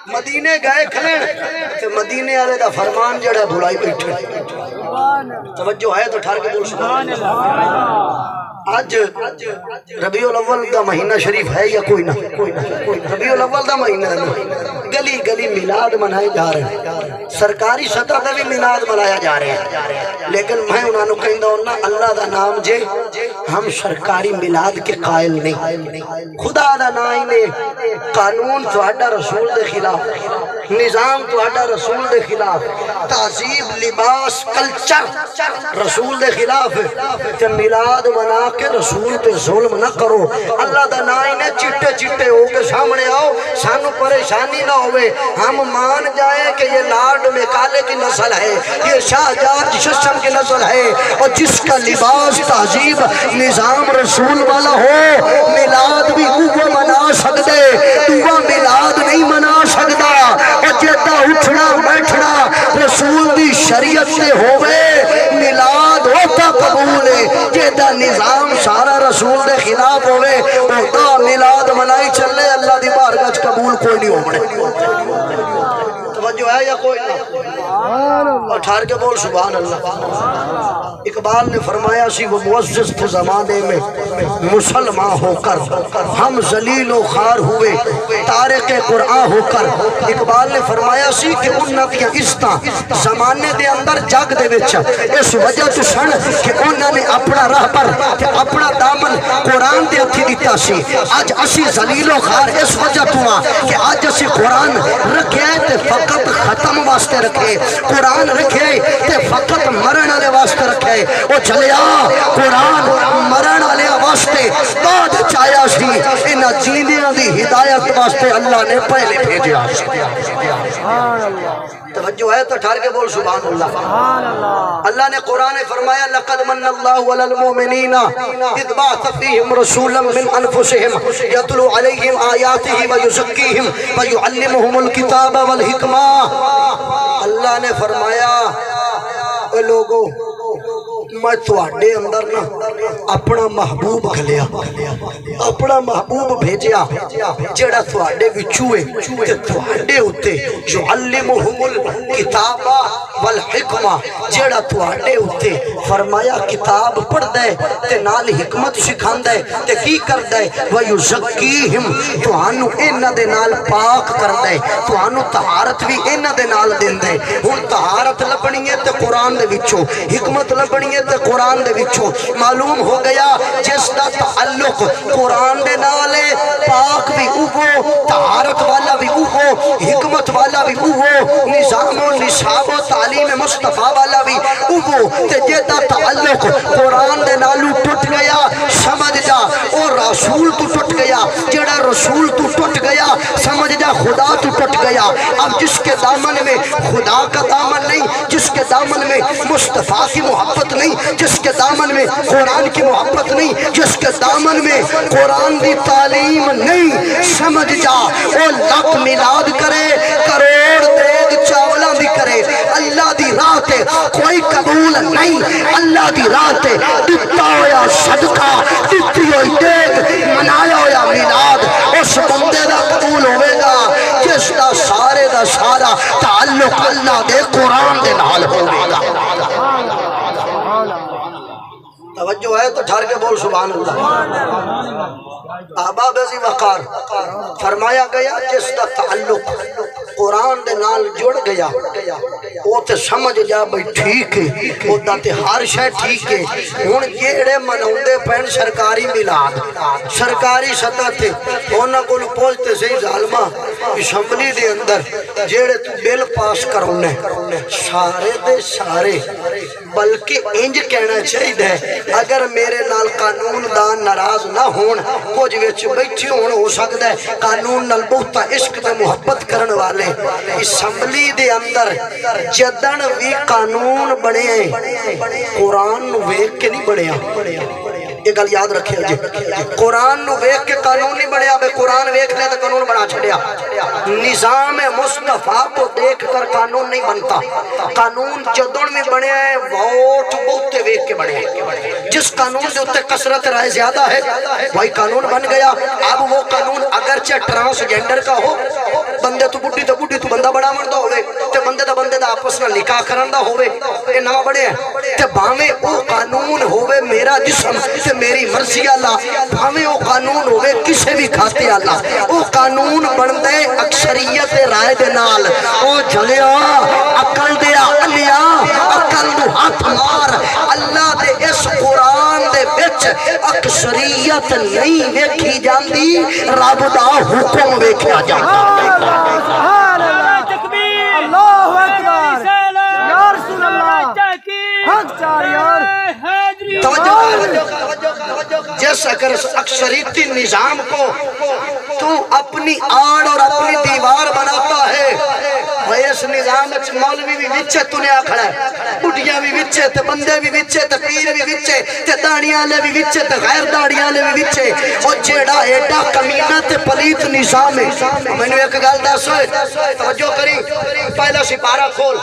مدینے گئے کھلے تے مدینے آلے دا فرمان جڑا بھلائی بیٹھے توجہ ہے تو ٹھار کے بول سبحان اللہ آج ربیع الاول دا مہینہ شریف ہے یا کوئی نہ ربیع الاول دا مہینہ گلی گلی میلاد منائے جا رہے ہیں، سرکاری سطح تے بھی میلاد منایا جا رہے ہیں، لیکن میں انہاں نوں کہندا ہوں اللہ دا نام جے ہم سرکاری میلاد کے قائل نہیں، خدا دا نام میں قانون تہاڈا رسول دے خلاف، نظام تہاڈا رسول دے خلاف، تہذیب لباس کلچر رسول دے خلاف، تے میلاد منا کے رسول پہ ظلم نہ کرو۔ اللہ دا نام نے چٹے چٹے ہو کے سامنے آؤ، سانو پریشانی نہ ہوئے، ہم مان جائیں کہ یہ لارڈ میکالے کی نسل ہے، یہ شاہجہاں ششم کی نسل ہے، اور جس کا لباس تہذیب نظام رسول والا ہو میلاد بھی وہ منا سکتے، وہ میلاد نہیں منا سکتا، اور جیتا اٹھنا بیٹھنا رسول دی شریعت سے ہوئے میلاد ہوتا قبول ہے، جیتا نظام سارا رسول دے خلاف ہوئے ہوتا میلاد منائی چلے، اللہ دی بارگاہ قبول کوئی نہیں ہونے۔ توجہ ہے یا کوئی اور ٹھار کے بول سبحان اللہ۔ اقبال نے فرمایا سی وہ معزز تھے زمانے میں مسلمان ہو کر، ہم ذلیل و خوار ہوئے تارک قرآن ہو کر۔ اقبال نے فرمایا سی کہ انہاں دی عزتاں زمانے دے اندر جگ دے وچ اس وجہ تو سن کہ انہاں نے اپنا رہبر کہ اپنا دامن قرآن دے ہتھی دتا سی۔ اج اسی ذلیل و خوار اس وجہ تو کہ اج اسی قرآن رکھے تے فقط ختم واسطے رکھے، قرآن رکھے تے فقط مرن والے واسطے رکھے۔ او چلیا قرآن مرن والے واسطے بعد چایا سی، انہاں جیندیاں دی ہدایت واسطے اللہ نے پہلے بھیجا۔ توجہ ہے تو ٹھار کے بول سبحان اللہ۔ اللہ نے قرآن فرمایا لقد من اللہ علی المؤمنین اذ بعث فیہم رسولا من انفسہم یتلو علیہم آیاتہ ویزکیہم ویعلمہم الکتاب والحکمہ۔ اللہ نے فرمایا اے لوگو میں تواڈے اندر نا اپنا محبوب گھلیا، اپنا محبوب بھیجیا جڑا تواڈے وچوں ہے تے تواڈے اوتے یعلمہم الکتاب والحکمہ، جڑا تواڈے اوتے فرمایا کتاب پڑھدا ہے تے نال حکمت سکھاندا ہے تے کی کردا ہے ویزکیہم، تانوں انہاں دے نال پاک کردا ہے، تانوں طہارت بھی انہاں دے نال دیندا ہے۔ ہن طہارت لبنی ہے تے قرآن دے وچوں، حکمت لبنی ہے تے قرآن دے وچوں، معلوم ہو گیا جس دا تعلق قرآن دے نال ہے پاک بھی اوہ، طہارت والا بھی اوہ، حکمت والا بھی اوہ، نظام و نصاب و تعلیم مصطفیٰ والا بھی اوہ، تے جیتا تعلق قرآن دے نالو ٹوٹ گیا سمجھ جا او رسول تو ٹوٹ گیا، جڑا رسول تو ٹوٹ گیا سمجھ جا خدا تو ٹوٹ گیا۔ اب جس کے دامن میں خدا کا دامن نہیں، جس کے دامن میں مصطفیٰ کی محبت نہیں، جس کے دامن میں قرآن کی محبت نہیں، جس کے دامن میں قرآن دی تعلیم نہیں، سمجھ جا او لاکھ میلاد کرے کروڑ دیگ چاولاں دی کرے، اللہ دی راہ تے کوئی قبول نہیں، اللہ دی راہ تے دتا ہویا صدقہ دتی ہوئی دیگ منایا ہویا میلاد اس بندے دا قبول ہوئے گا جس دا سارے دا سارا تعلق اللہ دے قرآن دے نال ہوئے گا۔ توجہ ہے تو ٹھار کے بول سبحان اللہ۔ احباب عزیز وقار فرمایا گیا جس دا تعلق قرآن دے نال جڑ گیا وہ تے سمجھ جا بھئی ٹھیک ہے، وہ دا تے ہر شے ٹھیک ہے۔ ہن جیڑے مناوندے پین سرکاری میلاد سرکاری سطح تے انہاں کول پہنچتے صحیح ظالما اسمبلی دے اندر جیڑے تو بل پاس کرونے سارے دے سارے، بلکہ انج کہنا چاہیے اگر میرے نال قانون دان ناراض نہ ہون کچھ وچ بیٹھے ہون ہو سکتا ہے قانون نال بہتا عشق تے محبت کرن والے اسمبلی دے اندر جدن بھی قانون بنے قرآن نو ویکھ کے نہیں بنیا۔ یہ گل یاد رکھے جی، قرآن نو ویکھ کے قانون نہیں بنیا، بے قرآن ویکھ لے تو قانون بنا چھڑیا۔ نظام مصطفیٰ کو دیکھ کر قانون نہیں بنتا، قانون جدن میں بنے ہیں ووٹ بہتے ویکھ کے بنے ہیں۔ جس قانون دے اتے کثرت رائے زیادہ ہے وہی قانون بن گیا۔ اب وہ قانون اگرچہ ٹرانسجینڈر کا ہو بندے تو بڈھی تو بندہ بناون دا ہوے تے بندے دا آپس نال نکاح کرن دا ہوے اے نواں بڑے تے بھاویں او قانون ہوے میرا جسم تے میری مرضی والا بھاویں او قانون ہوے کسے بھی کھاتے والا او قانون بندا ہے اکثریت رائے دے نال او جھلیا عقل دے علیا عقل نو ہاتھ مار اللہ دے اس قرآن دے وچ اکثریت نہیں ویکھی جاندی رب دا حکم ویکھیا جاندا
سبحان اللہ تکبیر اللہ اکبر یا رسول اللہ حق چار یار
جیسا اگر اکثریتی نظام کو تو اپنی آڑ اور اپنی دیوار بناتا ہے وہ اس نظام مولوی بھی وچے تنیا کھڑا ہے بڑھیاں بھی وچے تے بندے بھی وچے تے پیر بھی وچے تے داڑیاں لے بھی وچے تے غیر داڑیاں لے بھی وچے اور جیڑا ایڈا کمینہ تے پلیت نظام ہے میں نے ایک گل دس توجہ کری پہلا سپارہ کھول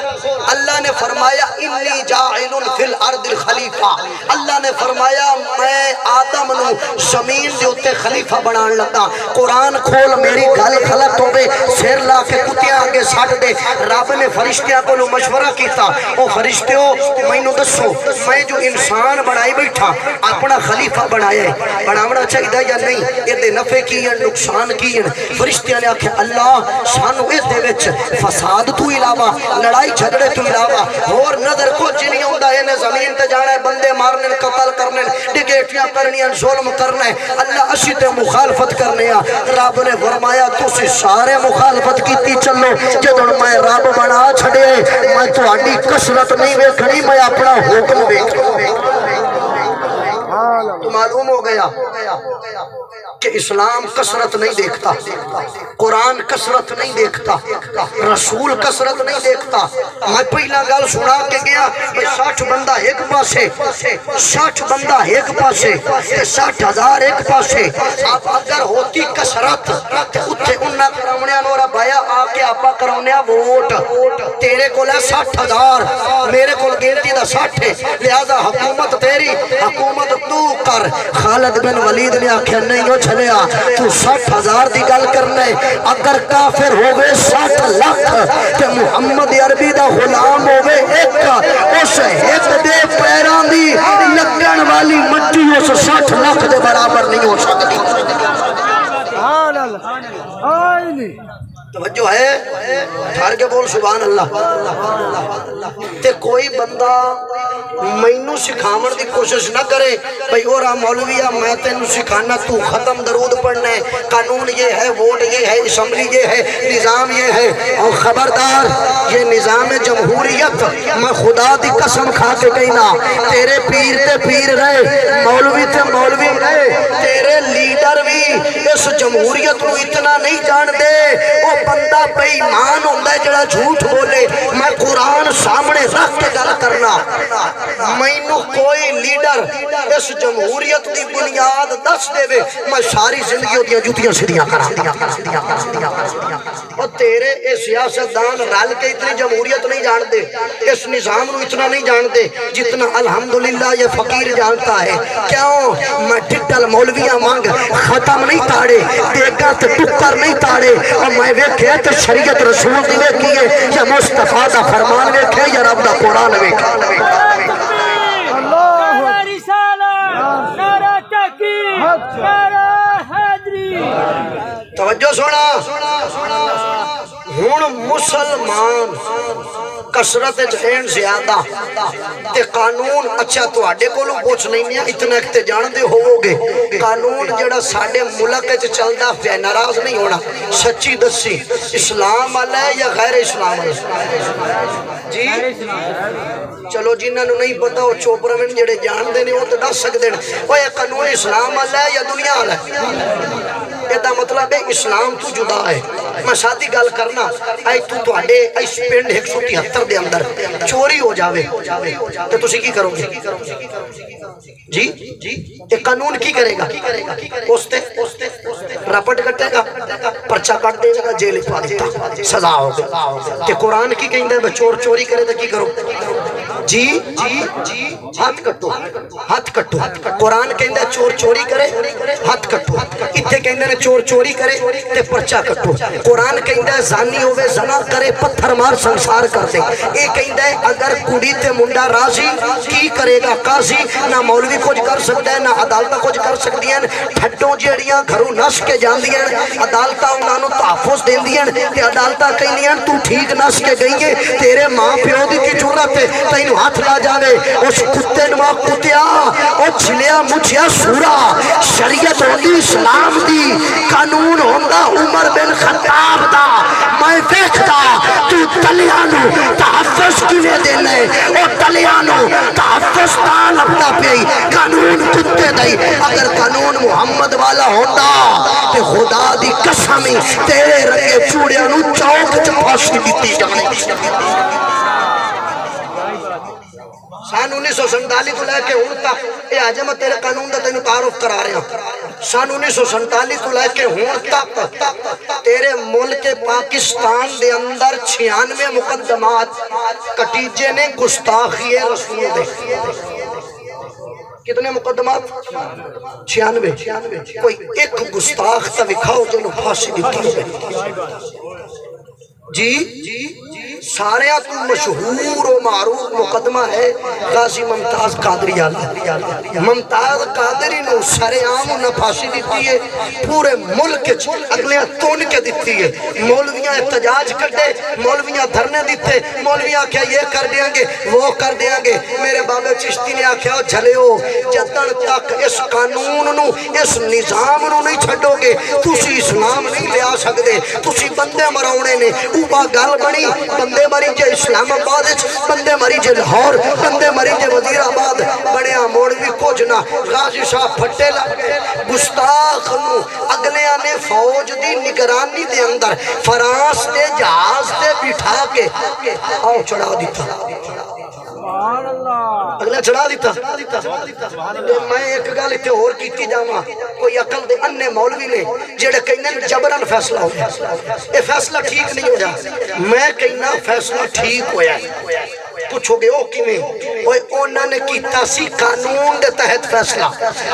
اللہ نے فرمایا انی جاعل فی الارض الخلیفہ اللہ نے فرمایا میں آدم نو زمین دے اوتے خلیفہ بنان لگا قرآن کھول میری گل غلط ہوے سر لا کے کتیاں آگے سٹ دے رب نے فرشتیاں کو مشورہ کیتا او فرشتیو مینوں دسو میں جو انسان بنائی بیٹھا اپنا خلیفہ بنایا ہے بناونا چاہیے یا نہیں اے دے نفع کی یا نقصان کی فرشتیاں نے آکھیا اللہ سانو اس دے وچ فساد تو علاوہ لڑائی جھگڑے تو علاوہ اور نظر کو نہیں ہوندا اے نے زمین تے جانا ہے بندے مارنے قتل کرنے ڈکیٹیاں کرنیاں ظلم کرنا ہے اللہ اسی تے مخالفت کرنے رب نے فرمایا تسی سارے مخالفت کیتی چلو جدوں میں رب بنا چھڑے میں تہاڈی کثرت نہیں ویکھنی میں اپنا حکم ویکھنا تو معلوم ہو گیا کہ اسلام کثرت نہیں دیکھتا قرآن کثرت نہیں دیکھتا رسول کثرت نہیں دیکھتا میں پہلا گل سنا کے گیا 60 بندہ ایک پاسے 60 بندہ ایک پاسے 60,000 ایک پاسے اب اگر ہوتی کثرت اتھے انہاں کراونیاں نورا بایا آ کے آپا کراونیاں ووٹ تیرے کو لے 60,000 میرے کو گنتی دا 60 ہے لہذا حکومت تیری حکومت تو کر خالد بن ولید نے آکھیا نہیں ہو چلیا تو 60,000 دی گل کرنا ہے اگر کافر ہوئے 60 لاکھ کہ محمد عربی دا غلام ہوئے ایک اس ایک دے پیران دی لگن والی مٹی اس 60 لاکھ دے برابر نہیں ہو سکتی توجہ ہے ٹھار کے بول سبحان اللہ تے کوئی بندہ مینوں سکھاون دی کوشش نہ کرے بھئی اور مولویہ میں تینوں سکھانا تو ختم درود پڑھنا ہے قانون یہ ہے ووٹ یہ ہے اسمبلی یہ ہے نظام یہ ہے اور خبردار یہ نظام جمہوریت میں خدا دی قسم کھا کے کہنا تیرے پیر تے پیر رہے مولوی تے مولوی رہے تیرے لیڈر بھی اس جمہوریت کو اتنا نہیں جان دے وہ بندہ بے ایمان ہوندہ ہے جڑا جھوٹ بولے میں قرآن سامنے رکھ کے گل کرنا مینوں کوئی لیڈر اس جمہوریت دی بنیاد دس دے وے میں ساری زندگی ہوتیاں جوتیاں سیدھیاں کرا اور تیرے اے سیاستدان رل کے اتنی جمہوریت نہیں جان دے اس نظام نو اتنا نہیں جان دے جتنا الحمدللہ یہ فقیر جانتا ہے کیوں میں ٹٹل مولویاں مانگ ختم نہیں تاڑے دیکھا تو ٹکر نہیں تاڑے اور میں ویکھے تو شریعت رسول دی ویکھیے یا مصطفیٰ دا فرمان ویکھے یا رب دا قرآن ویکھے
نعرہ رسالت نعرہ تحقیق نعرہ حیدری
توجہ سونا ہون مسلمان کثرت جہین زیادہ تے قانون اچھا تو آڈے کو لوگ پوچھ نہیں ہے اتنا اکتے جاندے ہوگے قانون جڑا ساڑے ملک چل دا پہ ناراض نہیں ہونا سچی دسی اسلام والا ہے یا غیر اسلام والا جی چلو جنہاں نو نہیں پتا وہ چوپرا میں جڑے جان دے نہیں وہ تو دس سکتے ہیں وہ یہ قانون اسلام والا ہے یا دنیا والا ہے یہ دا مطلب ہے اسلام تو جدا ہے میں ساتھی گل کرنا آئی تو آڈے اس پینڈ 173 دے اندر چوری ہو جاوے تو تسی کی کرو گے جی یہ قانون کی کرے گا پوستے رپٹ کٹے گا پرچہ کٹ دے گا جیل پا دیتا سزا ہوگا کہ قرآن کی کہیں دے چور چوری کرے تو کی کرو جی ہاتھ کٹو ہاتھ کٹو قرآن کہندا چور چوری کرے ہاتھ کٹو اتھے کہندے نے چور چوری کرے تے پرچا کٹو قرآن کہندا زانی ہوے زنا کرے پتھر مار سنسار کر دے اے کہندا ہے اگر کڑی تے منڈا راضی کی کرے گا قاضی نہ مولوی کچھ کر سکتا ہے نہ عدالتاں کچھ کر سکدیاں ٹھڈوں جیڑیاں گھروں نس کے جاندیاں عدالتاں انہاں نوں تحفظ دیندیاں تے عدالتاں کہندیاں تو ٹھیک نس کے گئی ہے تیرے ماں پیو دی کی ضرورت ہے تینوں ہاتھ لا جاوے اس کتے نما کتیا او چھلیا مچھیا سورا شریعت ہوندی اسلام دی قانون ہوندا عمر بن خطاب دا میں ویکھدا تو تلیانو تحفظ کیویں دینا ہے او تلیانو تحفظ تا لبدا پئی قانون کتے دئی اگر قانون محمد والا ہوندا تے خدا دی قسم تیرے رنگے چوڑیاں نو چوک چ پھانسی دتی جانی سن 1947 تو لے کے ہن تک اے اج میں تیرے قانون دا تینوں تعارف کرا رہا ہوں سن 1947 تو لے کے ہن تک تیرے ملک پاکستان دے اندر 96 مقدمات کٹیجے نے گستاخی رسول دے کتنے مقدمات 96 کوئی ایک گستاخ تا دکھاؤ جنوں پھانسی دتی ہوے جی سارے تو مشہور و معروف مقدمہ ہے غازی ممتاز قادری ممتاز قادری نے سارے عام انہیں پھانسی دیتی ہے پورے ملک اگلیاں تون کے دیتی ہے مولویاں احتجاج کرتے مولویاں دھرنے دیتے مولویاں کیا یہ کر دیں گے وہ کر دیں گے میرے بابے چشتی نے آکھیا جھلے ہو جدن تک اس قانون نو اس نظام نو نہیں چھڑو گے تسی اسلام نہیں لے آ سکتے تسی بندے مراؤنے نے اوبا گل بنی بندے مری جے اسلام آباد بندے مری جے لاہور بندے مری جے وزیر آباد بڑیا موڑ بھی کچھ نہ غازی صاحب پھٹے لگے گستاخ نو اگلیاں نے فوج دی نگرانی دے اندر فرانس دے جہاز دے بٹھا کے آؤ چڑھا دیتا اگلا چڑھا دیتا میں ایک گل اتنے اور کیتی جاواں کوئی عقل دے انے مولوی نے جڑے کہنے جبرن فیصلہ ہو یہ فیصلہ ٹھیک نہیں ہوا میں کہنا فیصلہ ٹھیک ہویا پوچھو گے او کیویں اوے انہاں نے کیتا سی قانون دے تحت فیصلہ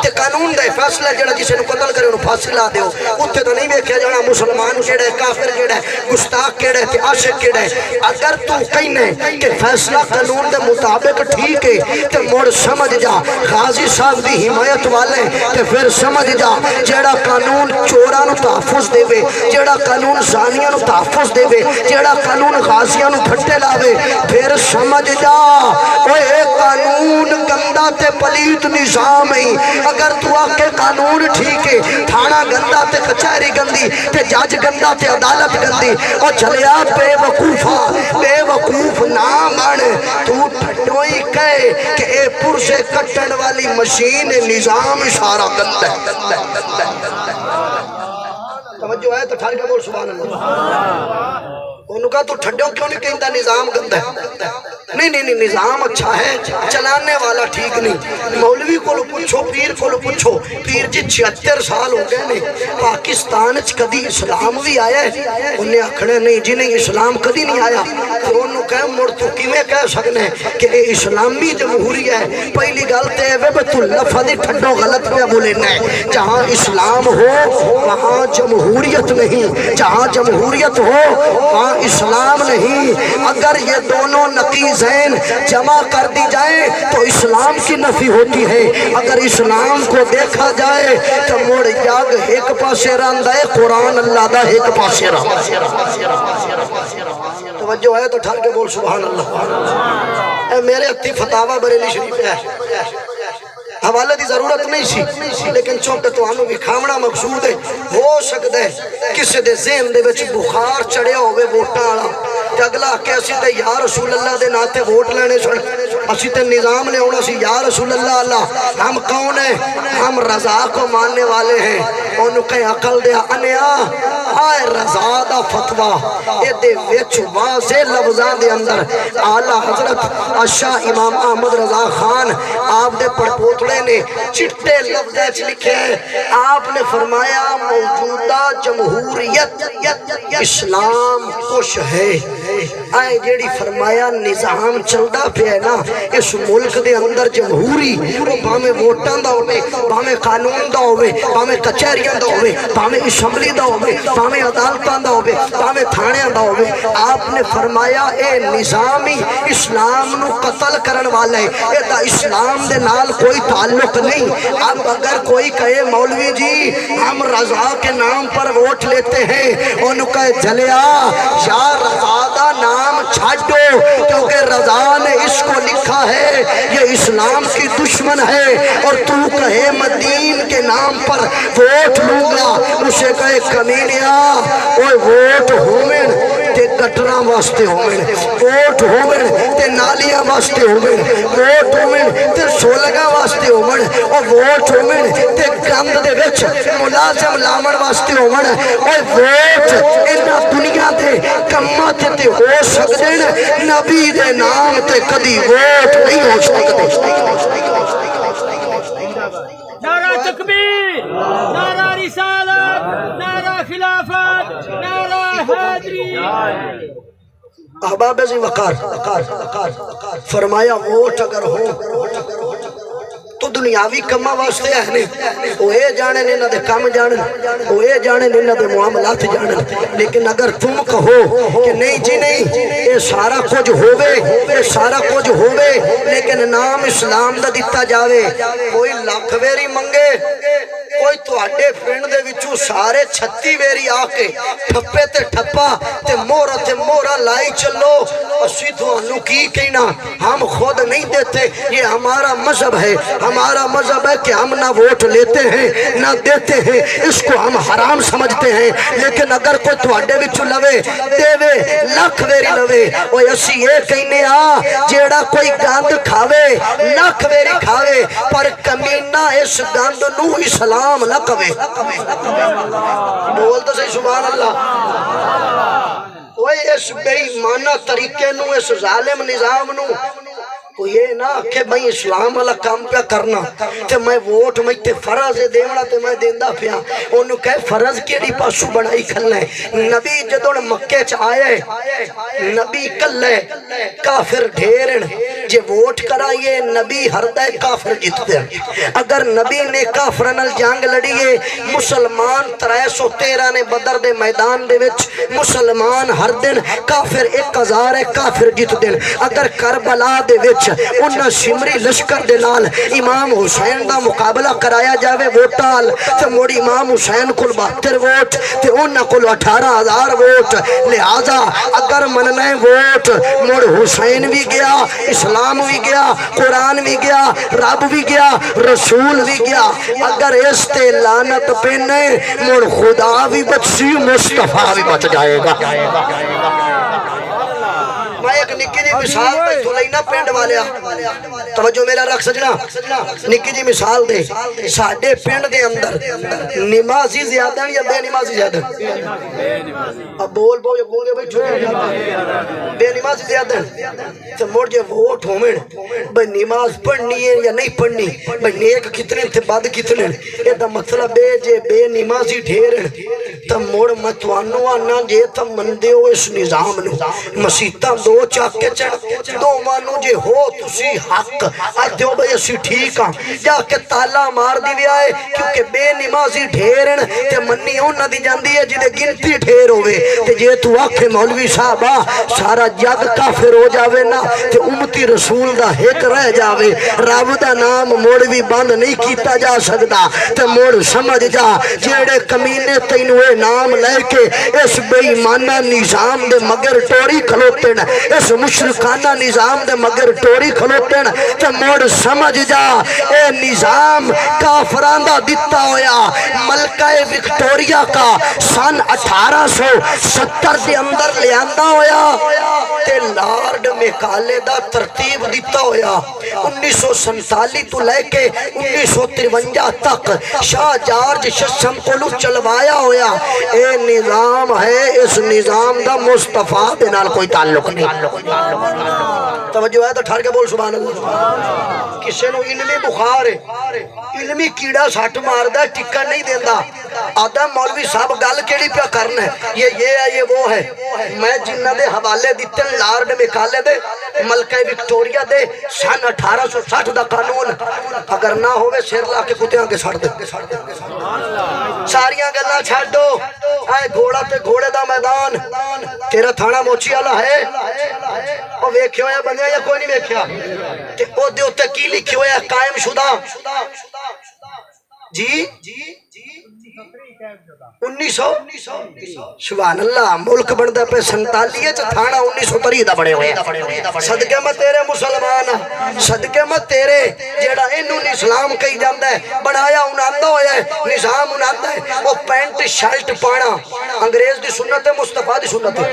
تے قانون دا فیصلہ جڑا جسے نو قتل کرے انہوں پھانسی لا دیو اوتھے تو نہیں ویکھیا جانا مسلمان کیڑا ہے کافر کیڑا ہے گستاخ کیڑا ہے تے عاشق کیڑا ہے اگر تو کہنے کہ فیصلہ قانون دے مطابق ٹھیک ہے تے مڑ سمجھ جا غازی صاحب دی حمایت والے تے پھر سمجھ جا جڑا قانون چوراں نو تحفظ دے وے جڑا قانون زانیاں نو تحفظ دے وے جڑا قانون غازیاں نو پھٹے لاوے پھر سمجھ جا اے قانون گندا تے پلیت نظام ہے اگر تو آکے قانون ٹھیک ہے تھانہ گندا تے کچہری گندی تے جج گندا تے عدالت گندی اور چلیا بے وقوفا بے وقوف نہ بن تو ٹھڈوئی کہے کہ اے پرسے کٹن والی مشین نظام اشارہ گندا ہے توجہ ہے تو ٹھار کے بول سبحان اللہ انہوں کہا تو ٹھڈوں کیوں نہیں کہتا نظام گندہ ہے نہیں نظام اچھا ہے چلانے والا ٹھیک نہیں مولوی کو پوچھو پیر کو پوچھو پیر جی 76 سال ہو گئے نہیں پاکستان کدی اسلام بھی آیا ہے انہیں آکھنے نہیں جی نہیں اسلام کدی نہیں آیا تو انہوں کہا مڑ تو کیویں کہہ سکنے کہ اے اسلامی جمہوری ہے پہلی گلتے ہے وے تو لفظ ٹھڈوں غلط پہ بولنا ہے جہاں اسلام ہو وہاں جمہوریت نہیں جہاں جمہوریت ہو وہاں اسلام نہیں اگر یہ دونوں نقیضین جمع کر دی جائیں تو اسلام کی نفی ہوتی ہے اگر اسلام کو دیکھا جائے تو مڑ یاگ ایک پاسے رہندا ہے قرآن اللہ دا ایک پاسے رہندا توجہ ہے تو ٹھار کے بول سبحان اللہ اے میرے ہتھی فتاوہ بریلی شریف ہے حوالے دی ضرورت نہیں سی لیکن چونکہ تو ہمیں بھی کھامنا مقصود ہے ہو سکتا ہے کسی دے ذہن دے وچ بخار چڑھیا ہوئے ووٹاں والا تے اگلا کہ اسی تے یا رسول اللہ دے ناتے ووٹ لینے سن اسی تے نظام لے ہونا سی یا رسول اللہ اللہ ہم کون ہیں ہم رضا کو ماننے والے ہیں انہوں کہیں عقل دے انیا آئے رضا دا فتوہ اے دے وچ واضح لفظان دے اندر اعلیٰ حضرت اشاہ امام احمد رضا خان آپ دے پڑپوتڑے نے چٹے لفظ لکھے ہیں آپ نے فرمایا موجودہ جمہوریت اسلام کش ہے آئے جیڑی فرمایا نظام چلدا پیا نا اس ملک دے اندر جمہوری وہ بھامے ووٹاں دا ہوے بھامے قانون دا ہوے بھامے کچہریاں دا ہوے بھامے اسمبلی دا ہوے بھامے عدالتاں دا ہوے بھامے تھانیاں دا ہوے آپ نے فرمایا اے نظامی اسلام نو قتل کرن والا ہے اے دا اسلام دے نال کوئی تعلق نہیں اب اگر کوئی کہے مولوی جی ہم رضا کے نام پر ووٹ لیتے ہیں انہوں کہے جلیا یا رضا دا نام چھاڑو کیونکہ رضا نے اس کو لکھا ہے یہ اسلام کی دشمن ہے اور تو کہے مدین کے نام پر ووٹ لوں گا اسے کہے کمینیا اوہ ووٹ ہومن تے گٹراں واسطے ہومن ووٹ ہومن تے نالیاں واسطے ہومن ووٹ ہومن تے سولگاں واسطے ہومن اور ووٹ ہومن تے گند دے وچ ملازم لامن واسطے ہومن اور ووٹ انہاں دنیا دے کماں تے ہو سکدے نبی دے نام تے کدی ووٹ نہیں ہو سکدے
نعرہ تکبیر نعرہ رسالت نعرہ خلافت نعرہ حیدری
احباب عزیز وقار فرمایا ووٹ اگر ہو تو دنیاوی کمہ واسطے اہنے وہ اے جانے نہ دے کام جانے وہ اے جانے نہ دے معاملات جانے لیکن اگر تم کہو کہ نہیں جی نہیں یہ سارا کچھ ہووے یہ سارا کچھ ہووے لیکن نام اسلام دا دیتا جاوے کوئی لاکھ ویری منگے کوئی تو اڈے پرنڈ دے وچو سارے 36 ویری آکے ٹھپے تے ٹھپا تے مورا لائی چلو اسی تو انو کی کہنا ہم خود نہیں دیتے یہ ہمارا مذہب ہے ہمارا مذہب ہے کہ ہم نہ ووٹ لیتے ہیں نہ دیتے ہیں اس کو ہم حرام سمجھتے ہیں لیکن اگر کوئی تواڈے وچ لوے دیوے لاکھ ویری لوے او اسی یہ کہنے جیڑا کوئی گند کھاوے لاکھ ویری کھاوے پر کمینہ اس گند نو اسلام نہ کہے بول تو صحیح سبحان اللہ اوہ اس بے ایمانہ طریقے نو اس ظالم نظام نو کو یہ نہ کہ میں اسلام والا کام پہ کرنا تے میں ووٹ میں تے فرض دیونا تے میں دیندہ پیا انہوں کہے فرض کیڑی پاسو بنائی کھلنا ہے نبی جدون مکے چ آئے نبی کلے کافر ڈھیرن جے ووٹ کرائیے نبی ہر دے کافر جیت دے اگر نبی نے کافرنل جنگ لڑیے مسلمان 313 نے بدر دے میدان دے وچ مسلمان ہر دن کافر 1000 کافر جیت دن اگر کربلا دے وچ انہاں شمری لشکر دے نال امام حسین دا مقابلہ کرایا جاوے ووٹال تے موڑی امام حسین کل 72 ووٹ تے انہاں کل 18,000 ووٹ لہذا اگر مننے ووٹ موڑ حسین بھی گیا اسلام بھی گیا قرآن بھی گیا رب بھی گیا رسول بھی گیا اگر اس تے لعنت پینے موڑ خدا بھی بچی مصطفیٰ بھی بچ جائے گا میں ایک نکی جی مثال پہ دھلینا پینڈ والیا توجہ میرا رکھ سجنا نکی جی مثال دے ساڑھے پینڈ دے اندر نمازی زیادہ ہیں یا بے نمازی زیادہ اب بول بول یا گونگے بھائی چھوڑے بے نمازی زیادہ ہیں تو موڑ جے ووٹ ہومن بھائی نماز پڑھنی ہے یا نہیں پڑھنی بھائی نیک کتنے تھے بد کتنے یہ دا مطلب ہے جے بے نمازی ڈھیر ہیں تو موڑ متوانو آنا جے تم مندے ہو اس نظام نو مسیطہ دو چاکے چڑھ دو مانو جے ہو تسی حق آتے ہو بھئی اسی ٹھیک ہاں جا کے تالا مار دی بھی آئے کیونکہ بے نمازی ڈھیرن تے منی ہون نہ دی جاندی ہے جدے گنتی ڈھیر ہوئے تے جے تو آکھے مولوی صاحبہ سارا جگ کافر ہو جاوے نا تے امتی رسول دا ایک رہ جاوے رب دا نام موڑوی بند نہیں کیتا جا سکتا تے موڑ سمجھ جا جیڑے کمینے تینوے نام لے کے اس بے ایمانہ نظام دے مگر ٹوری کھلوتے نا اس مشرکانہ نظام دے مگر ٹوری کھلوتے نا تے موڑ سمجھ جا اے نظام کافراندہ دیتا ہویا ملکہ وکٹوریا کا سن 1870 دے اندر لے آندہ ہویا تے لارڈ میکالے دا ترتیب دیتا ہویا 1947 تو لے کے 1953 تک شاہ جارج ششم کولو چلوایا ہویا اے نظام ہے اس نظام دا مصطفیٰ دے نال کوئی تعلق نہیں توجہ ہے تو ٹھار کے بول سبحان اللہ کسے نو علمی بخار ہے علمی کیڑا ساٹھ مار دا ٹکا نہیں دیندہ آدم مولوی صاحب گل کیڑی پیا کرنا ہے، یہ ہے یہ وہ ہے، میں جنہ دے حوالے دیتے ہیں لارڈ مکالے دے ملکہ وکٹوریا دے سن 1860 دا قانون، اگر نہ ہوئے سیر لا کے کتیاں کے سڑ دے ساریاں گلنا چھڑ دو، اے گھوڑا تے گھوڑے دا میدان، تیرا تھانہ موچی والا ہے او ویکھیا ہویا بندیا یا کوئی نہیں ویکھیا تے او دے اوتے کی لکھی ہویا قائم شدہ جی 1900 سبحان اللہ ملک بندہ پہ 47 تھانہ 1903 دا بڑے ہوئے صدقے میں تیرے مسلمان صدقے میں تیرے جیڑا انہوں نے اسلام کہی جاندہ ہے بنایا انہاندہ ہویا ہے نظام انہاندہ ہے وہ پینٹ شرٹ پانا انگریز دی سنت ہے مصطفیٰ دی سنت ہے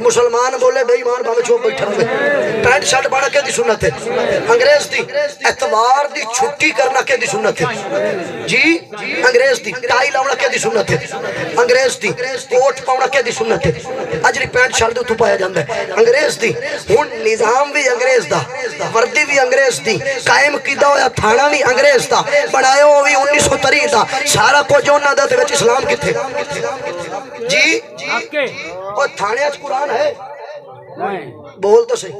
مسلمان بولے بے ایمان بھاوے چوپ بیٹھا رہے پینٹ شرٹ پانا کے دی سنت ہے انگریز دی اتوار دی چھٹی کرنا کے دی سنت ہے جی انگریز دی ٹائی لاؤنا کے دی سنت ہے انگریز دی کوٹ پاؤنا کے دی سنت ہے اجری پینٹ شرٹ تو پایا جاندہ ہے انگریز دی ہون نظام بھی انگریز دا وردی بھی انگریز دی قائم کیدا ہویا تھانہ بھی انگریز دا بنایا ہو بھی 1903 دا سارا کو جو نہ دا تے وچ اسلام کتے جی اور تھانے اچ قرآن ہے بول تو صحیح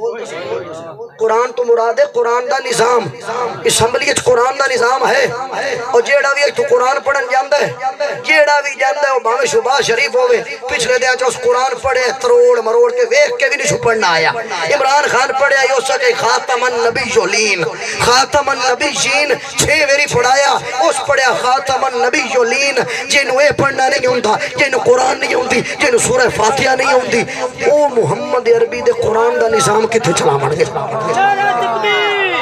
قرآن تو مراد ہے قرآن دا نظام اسمبلی اچ قرآن دا نظام ہے اور جیڑا بھی تو قرآن پڑھن جاندہ ہے جیڑا بھی جاندہ ہے وہ باوے شبہ شریف ہوئے پچھلے دیا چاہ اس قرآن پڑھے تروڑ مروڑ کے ویک کے بھی نہیں چھو پڑھنا آیا عمران خان پڑھے یو سکے خاتم النبی جولین خاتم النبی جین 6 ویری پڑھایا اس پڑھیا خاتم النبی جولین جنہوں اے پڑھنا نہیں ہوندہ جنہوں قرآن نہیں ہوندی جنہوں سورہ فاتحہ نہیں ہوندی او محمد عربی دے قرآن دا نظام کتے چلا مڑ گئے
نعرہ تکبیر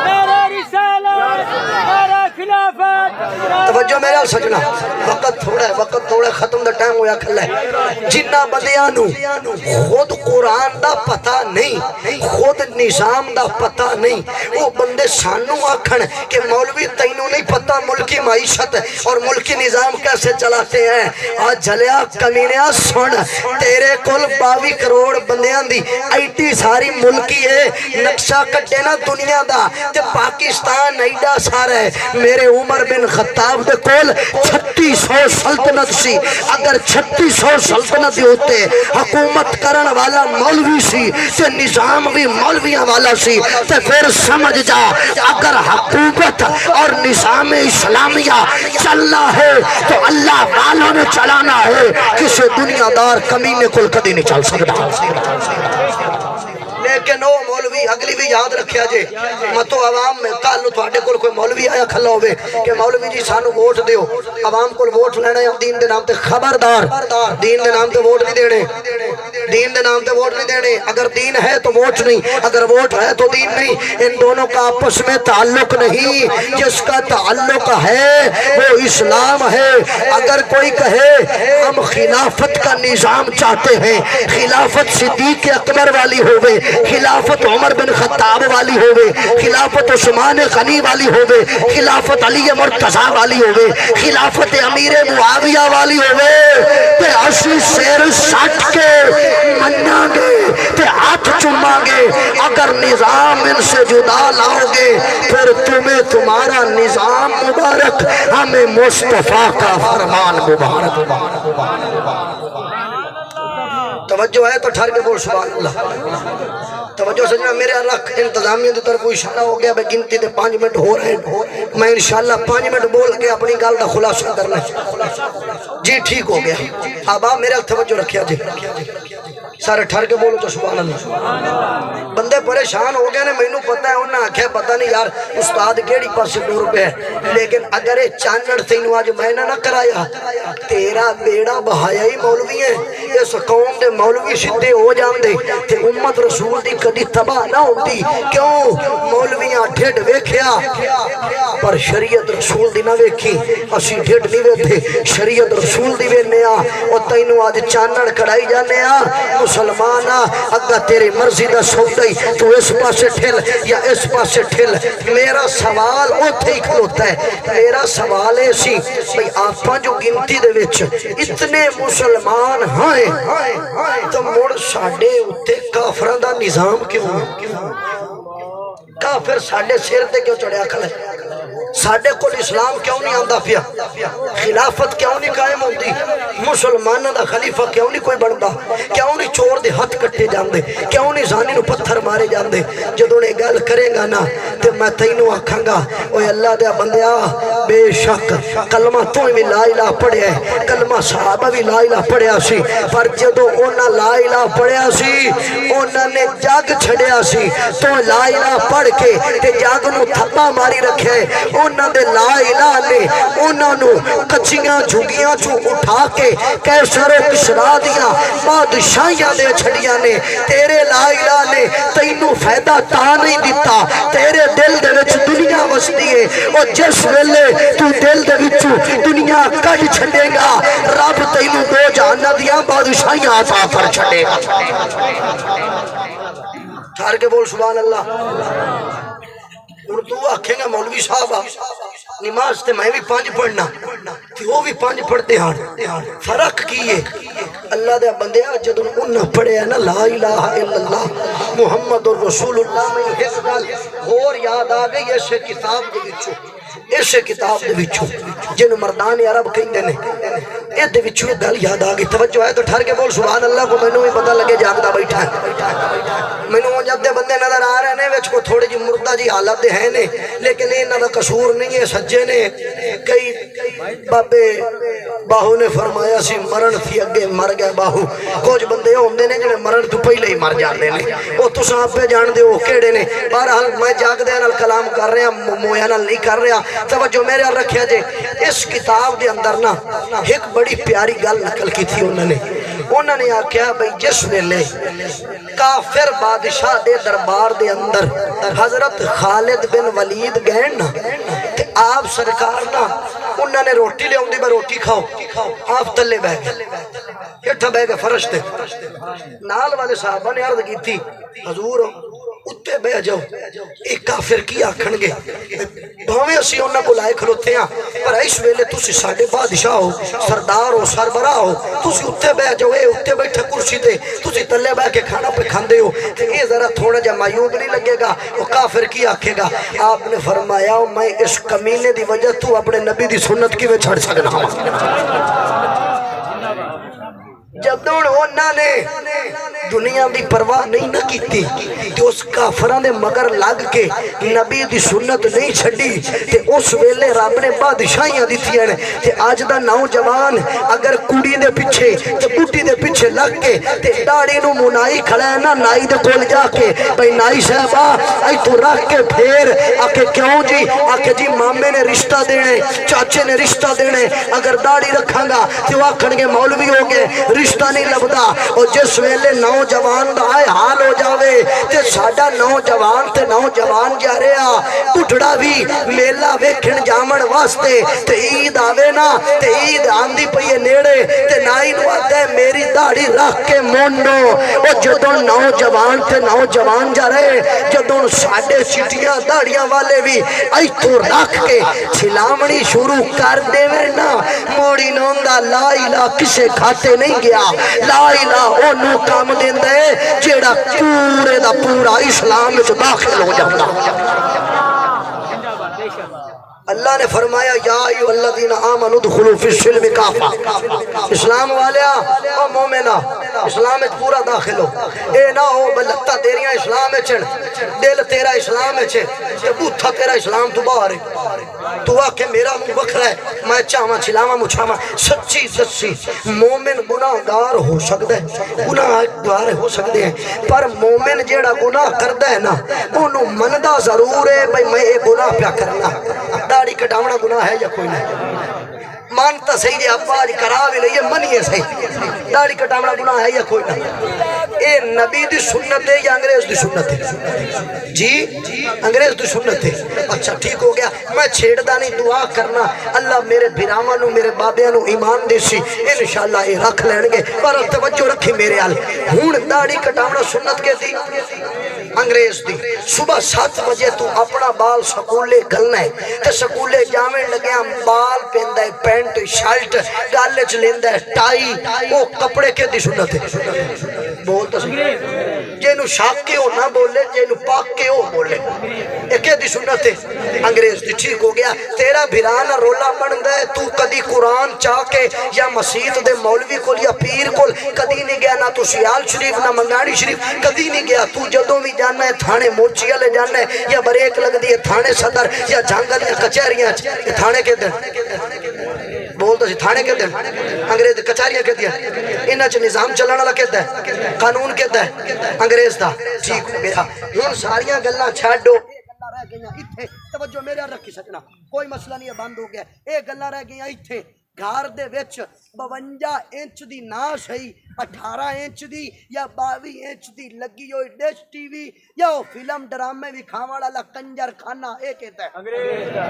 نعرہ رسالت نعرہ خلافت
توجہ میرے سجنا وقت تھوڑا ختم دا ٹائم ہویا کھلا ہے جنہ بندیانو خود قرآن دا پتہ نہیں خود نظام دا پتہ نہیں وہ بندے سانو آکھن کہ مولوی تینوں نہیں پتہ ملکی معیشت اور ملکی نظام کیسے چلاتے ہیں آج جھلیا کمینیا سن تیرے کل 22 کروڑ بندیاں دی ایٹی ساری ملکی ہے نقشہ کٹے نا دنیا دا تے پاکستان ایڈا سارا ہے میرے عمر بن خطاب دے کول 3600 سلطنت سی اگر 3600 سلطنت ہوتے حکومت کرن والا مولوی سی تے نظام بھی مولویاں والا سی تے پھر سمجھ جا اگر حکومت اور نظام اسلامیہ چلنا ہے تو اللہ والوں نے چلانا ہے کسی دنیا دار کمینے کل کدی نہیں چل سکتا لیکن وہ مولوی اگلی بھی یاد رکھیا جے متو عوام میں کالو تو آٹے کوئی مولوی آیا کھلا ہوئے کہ مولوی جی سانو ووٹ دیو عوام کو ووٹ لینا ہے دین دے نام تے خبردار دین دے نام تے ووٹ نہیں دینے دین دے نام تے ووٹ نہیں دینے اگر دین ہے تو ووٹ نہیں اگر ووٹ ہے تو دین نہیں ان دونوں کا آپس میں تعلق نہیں جس کا تعلق ہے وہ اسلام ہے اگر کوئی کہے ہم خلافت کا نظام چاہتے ہیں خلافت صدیق اکبر والی ہوئے خلافت عمر بن خطاب والی ہوئے خلافت عثمان غنی والی ہوئے خلافت علی مرتضی والی ہوئے خلافت امیر معاویہ والی ہوئے تے اسی سیر سٹ کے مننا گے تے ہاتھ چوماں گے اگر نظام ان سے جدا لاؤ گے پھر تمہیں تمہارا نظام مبارک ہمیں مصطفیٰ کا فرمان مبارک توجہ ہے تو ٹھہر کے بول سبحان اللہ توجہ سجنا میرے اللہ انتظامیہ دی طرف اشارہ ہو گیا بے گنتی دے 5 منٹ ہو رہے ہیں میں انشاءاللہ 5 منٹ بول کے اپنی گال دا خلاصہ کرنا جی ٹھیک ہو گیا اب آپ میرے توجہ رکھیا جی سارے ٹھہر کے بولو تو سبحان اللہ بندے پریشان ہو گئے نے میں نو پتہ ہے انہاں آکھے پتہ نہیں یار استاد کیڑی پاسے ٹور پہ ہے لیکن اگر یہ چانڑ تینوں آج میں نہ کرایا تیرا بیڑا بہایا ہی مولوی ہے اس قوم دے مولوی سدھے ہو جان دے تے امت رسول دی کدی تباہ نہ ہوتی کیوں مولویاں ڈھڈ ویکھیا پر شریعت رسول دی نہ ویکھی اسی ڈھڈ نہیں ویکھے شریعت رسول دی ویکھنے او تینوں آج چانڑ کڑائی جانے مسلمان اگر تیری مرضی دا سودائی تو اس پاسے ٹھل یا اس پاسے ٹھل میرا سوال اوتھے ہی کھلوتا ہے میرا سوال ہے سی بھئی آپاں جو گنتی دے وچ اتنے مسلمان ہیں تو مڑ ساڑے اتے کافران دا نظام کیوں کافر ساڑے سیر تے کیوں چڑھیا کھلے ساڈے کول اسلام کیوں نہیں آندا پیا؟ خلافت کیوں نہیں قائم ہوندی؟ مسلماناں دا خلیفہ کیوں نہیں کوئی بندا؟ کیوں نہیں چور دے ہاتھ کٹے جاندے؟ کیوں نہیں زانی نو پتھر مارے جاندے؟ جدوں نے گل کرے گا نا تے میں تینوں آکھاں گا اوے اللہ دے بندیا بے شک کلمہ تو بھی لا الہ پڑھیا ہے، کلمہ صحابہ بھی لا الہ پڑھیا سی، پر جدوں انہاں لا الہ پڑھیا سی انہاں نے جگ چھڑیا سی تو لا الہ پڑھ کے تے جگ نو تھپا ماری رکھیا ہے۔ انہاں دے لا الہ نے انہاں نو کچیاں جھگیاں چوں اٹھا کے کیسر و کسرا دیاں بادشاہیاں دے چھڑیاں نے۔ تیرے لا الہ نے تینوں فائدہ تا نہیں دیتا، تیرے دل دے وچ دنیا وسدی ہے، اور جس ویلے تو دل دے وچوں دنیا کڈ چھڈے گا رب تینوں دو جہاناں دیاں بادشاہیاں عطا کر چھڈے گا۔ ٹھہر کے بول سبحان اللہ۔ اردو آکھیں گا مولوی صاحب نماز تے میں بھی 5 پڑھنا تے وہ بھی 5 پڑھتے ہیں، فرق کی ہے؟ اللہ دے بندیا جدوں انہاں پڑھیا نا لا الہ الا اللہ محمد رسول اللہ، میں ایک گل اور یاد آ گئی اس کتاب دے وچوں، اس کتاب دے وچوں جن مردان عرب کہندے نے اے دے وچوں ایک گل یاد آ گئی، توجہ ہے تو ٹھہر کے بول سبحان اللہ، کو مینوں بھی پتہ لگے جاگدا بیٹھا ہے۔ مینوں جب دے بندے نظر آ رہے نے وچ کو تھوڑی جی مردہ جی حالت دے ہیں نے، لیکن انہاں دا قصور نہیں ہے، سجے نے۔ کئی بابے باہو نے فرمایا سی مرن تھی اگے مر گئے باہو، کچھ بندے ہوندے نے جڑے مرن تو پہلے ہی مر جاندے نے، او تساں آپے جان دے او کیڑے نے۔ بہرحال میں جاگدے نال کلام کر رہا مویا نال نہیں کر رہا، توجہ میرے نال رکھیا جے۔ اس کتاب دے اندر نا ایک بڑی پیاری گل نقل کی تھی انہوں نے آکھیا بھئی جس ویلے کافر بادشاہ دے دربار دے اندر حضرت خالد بن ولید گئے نا تے آپ سرکار نا انہوں نے روٹی لے آؤندی، میں روٹی کھاؤ، آپ تلے بہ گئے، کٹھا بہ گئے فرش تے۔ نال والے صحابہ نے عرض کی تھی حضور اتے بہ جاؤ، ایک کافر کی آکھن گے بھاویں اسی انہاں کو لائے کھلوتے ہیں، پر اس ویلے تسی ساڈے بادشاہ ہو، سردار ہو، سربراہ ہو، تسی اتے بہ جاؤ، اے اتے بیٹھے کرسی تے تسی تلے بہ کے کھانا پہ کھاندے ہو، یہ ذرا تھوڑا جا معیوب نہیں لگے گا؟ وہ کافر کی آکھے گا؟ آپ نے فرمایا میں اس کمینے دی وجہ تو اپنے نبی دی سنت کی میں چھڑ سکنا ہوں۔ جدوں انہاں نے دنیا دی پرواہ نہیں نہ کیتی تے اس کافراں دے مگر لگ کے نبی دی سنت نہیں چھڈی تے اس ویلے رب نے بادشاہیاں دتیاں نے تے اج دا نوجوان اگر کڑی دے پیچھے تے بڈھی دے پیچھے لگ کے تے داڑھی نو منائی کھڑا ہے نا نائی دے کول جا کے بھئی نائی صاحبہ ائی تو رکھ کے پھیر آکھے کیوں جی؟ آکھے جی مامے نے رشتہ دینے، چاچے نے رشتہ دینے، اگر داڑھی رکھاں گا تے وہ آکھن گے مولوی ہو گئے رشتہ نہیں لبدا۔ اور جس ویلے نوجوان دا حال ہو جاوے تے ساڈا نوجوان تے نوجوان جا رہا بڈھڑا بھی میلہ ویکھن جامن واسطے تے عید آوے نا تے عید آندی پئی نیڑے تے نائی نو آتا ہے میری داڑھی رکھ کے مونڈو۔ او جدوں نوجوان تے نوجوان جا رہے جدوں ساڈے چٹیاں داڑیاں والے بھی ائی تو رکھ کے چھلامنی شروع کر دے نا موڑی نوندا لا الہ کسے کھاتے نہیں گیا، لا الہ اونوں کام دیندا ہے جیڑا پورے دا پورا اسلام وچ داخل ہو جاندا۔ اللہ نے فرمایا یا ایھا الذین آمنوا ادخلوا فی السلم کافہ، اسلام والیا او مومنا اسلام وچ پورا داخل ہو، اے نہ ہو بلتا تیریاں اسلام وچ دل تیرا اسلام وچ تے بوتھا تیرا اسلام تو باہر ہے، تو آکھے میرا منہ وکھرا ہے میں چاواں چلاواں مچھاواں۔ سچی سچی مومن گناہگار ہو سکدا ہے، گناہگار ہو سکدے ہیں، پر مومن جیڑا گناہ کردا ہے نا اونوں مندا ضرور ہے بھئی میں اے گناہ پیا کرنا۔ داڑھی کٹاونا گناہ ہے یا کوئی نہیں؟ مانتا صحیح جی آپ آج کرا بھی لئیے منیے صحیح، داڑھی کٹاونا گناہ ہے یا کوئی نہیں؟ اے نبی دی سنت ہے یا انگریز دی سنت ہے؟ جی انگریز دی سنت ہے۔ اچھا ٹھیک ہو گیا، میں چھیڑدا نہیں، دعا کرنا اللہ میرے بھراواں نو میرے بابیاں نو ایمان دے سی انشاءاللہ اے رکھ لین گے، پر توجہ رکھی میرے حال۔ ہن داڑھی کٹاونا سنت کے تھی انگریز دی۔ صبح 7 بجے تو اپنا بال سکولے گلنا ہے تے سکولے جاویں لگیا بال پیندا ہے پینٹ شرٹ گالے چ لیندا ہے ٹائی، او کپڑے کے دی سنت ہے؟ بول تو صحیح جینو شاک کے ہو نہ بولے جینو پاک کے ہو بولے ایک دی سنت ہے انگریز دی ٹھیک ہو گیا تیرا بھرانا رولا بند ہے تو کدی قرآن چاہ کے یا مسیح دے مولوی کو یا پیر کو کدی نہیں گیا نہ تو سیال شریف نہ منگاڑی شریف کدی نہیں گیا تو جدوں بھی جانا ہے تھانے موچی والے جانا ہے یا بریک لگ دی ہے تھانے صدر یا جنگل یا کچہریاں تھانے کے دن بولتا سی تھانے کے دن انگریز کچہریاں کے دیا انہاں چ نظام چلانا والا کہتا ہے قانون کہتا ہے انگریز دا ٹھیک ہو گیا ہن ساریاں گلاں چھڈو رہ گئیاں ایتھے توجہ میرے رکھی سکنا کوئی مسئلہ نہیں ہے بند ہو گیا اے گلاں رہ گئیاں ایتھے گھر دے وچ 52 انچ دی ناش ہے 18 انچ دی یا 22 انچ دی لگی ہوئی ڈش ٹی وی یا فلم ڈرامے بھی کھاون والا کنجر خانہ اے کہتا ہے انگریز دا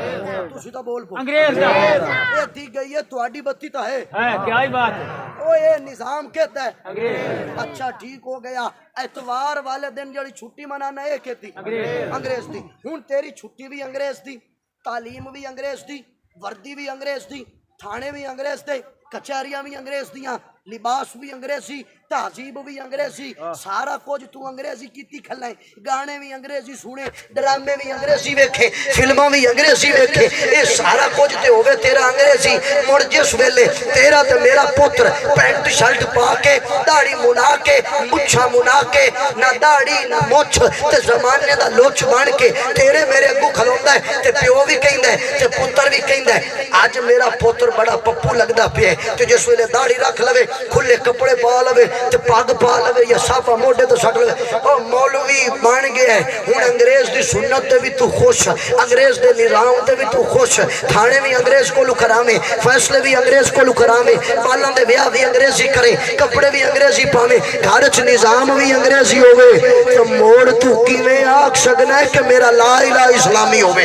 تسی تو بول پو انگریز دا اے دی گئی ہے تہاڈی بتی تو ہے
کیا ہی بات ہے
او اے نظام کہتا ہے انگریز اچھا ٹھیک ہو گیا اتوار والے دن جڑی چھٹی منانا اے کہتی انگریز دی ہن تیری چھٹی بھی انگریز دی تعلیم بھی انگریز دی وردی بھی انگریز دی تھانے بھی انگریز دے کچہریاں بھی انگریز دیاں لباس بھی انگریزی تہذیب بھی انگریزی سارا کچھ تو انگریزی کیتی کھلائیں گانے بھی انگریزی سنے ڈرامے بھی انگریزی ویکھے فلماں بھی انگریزی ویکھے اے سارا کچھ تے ہوے تیرا انگریزی مڑ جس ویلے تیرا تے میرا پتر پینٹ شرٹ پا کے داڑھی منا کے مچھاں منا کے نہ داڑھی نہ مچھ تے زمانے دا لوچ بن کے تیرے میرے اگوں کھلوندا ہے تے پیو بھی کہندا ہے تے پتر بھی کہندا ہے اج میرا پتر بڑا پپو لگدا پیا ہے تے جس ویلے داڑھی رکھ لوے کھلے کپڑے پا لوے تے پاگ پا لوے یا صافا موڈے تو سٹ لوے او مولوی بن گیا ہے ہن انگریز دی سنت تے بھی تو خوش انگریز دے نظام تے بھی تو خوش تھانے بھی انگریز کو کراویں فیصلے بھی انگریز کو کراویں بالاں دے بیاہ بھی انگریزی کریں کپڑے بھی انگریزی پاویں گھر وچ نظام بھی انگریزی ہوے تو موڑ تو کیویں آکھ سکنا ہے کہ میرا لا الہ اسلامی ہوے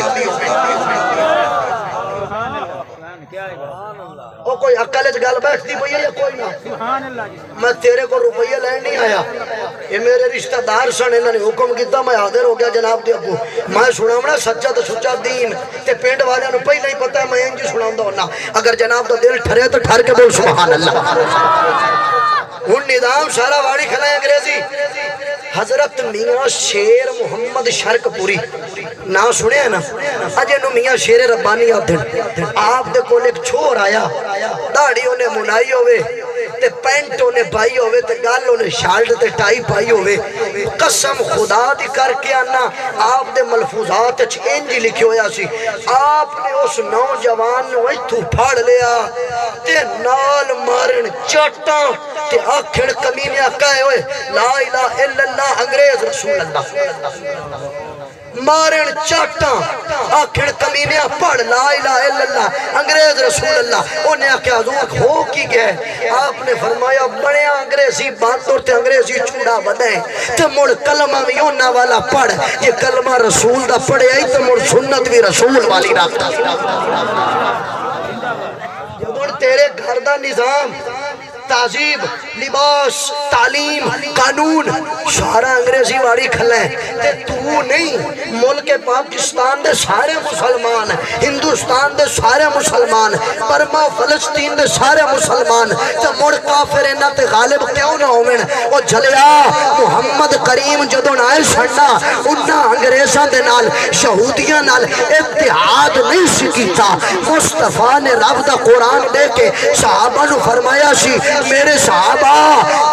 او کوئی عقل وچ گل بیٹھتی پئی ہے یا کوئی نہ سبحان اللہ جی میں تیرے کو روپیہ لین نہیں آیا یہ میرے رشتہ دار سن انہوں نے حکم کیتا میں حاضر ہو گیا جناب دے ابو میں سناونا سچا تے سچا دین تے پنڈ والےاں نوں پہلے ہی پتہ ہے میں انج سناوندا ہونا اگر جناب دا دل ٹھرے تو ٹھر کے بول سبحان اللہ ہن نظام سارا واڑی کھلا ہے انگریزی حضرت میاں شیر محمد شرک پوری نا سنیا نا اجے نو میاں شیر ربانی آدھن آپ دے کول ایک چھوڑ آیا داڑھی انہیں منائی ہوئے تے پینٹ انہیں پائی ہوئے تے گال انہیں شالٹ تے ٹائی پائی ہوئے قسم خدا دی کر کے آنا آپ دے ملفوظات انجی لکھی ہویا سی آپ نے اس نوجوان نو ایتھو پھاڑ لیا تے نال مارن چاٹاں تے آکھڑ کمینیاں کہے ہوئے لا الہ الا اللہ انگریز رسول اللہ مارن چاٹاں آکھڑ کمینیاں پڑھ لا الہ الا اللہ انگریز رسول اللہ انہیں آکھا حضور ہو کی گئے آپ نے فرمایا بڑے انگریزی باندھر تے انگریزی چوڑا بدائیں تے مڑ کلمہ میونہ والا پڑھ یہ کلمہ رسول دا پڑھے آئی تے مڑ سنت بھی رسول والی رکھتا جب تیرے گھر دا نظام تہذیب لباس تعلیم قانون سارا انگریزی واڑی کھلا ہے تے تو نہیں ملک پاکستان دے سارے مسلمان ہندوستان دے سارے مسلمان برما فلسطین دے سارے مسلمان تے مڑ کافر انہاں تے غالب کیوں نہ ہوویں او جھلیا محمد کریم جدوں آئے سننا انہاں انگریزاں دے نال یہودیاں نال اتحاد نہیں سی کیتا مصطفیٰ نے رب دا قرآن دے کے صحابہ نو فرمایا سی میرے صحابہ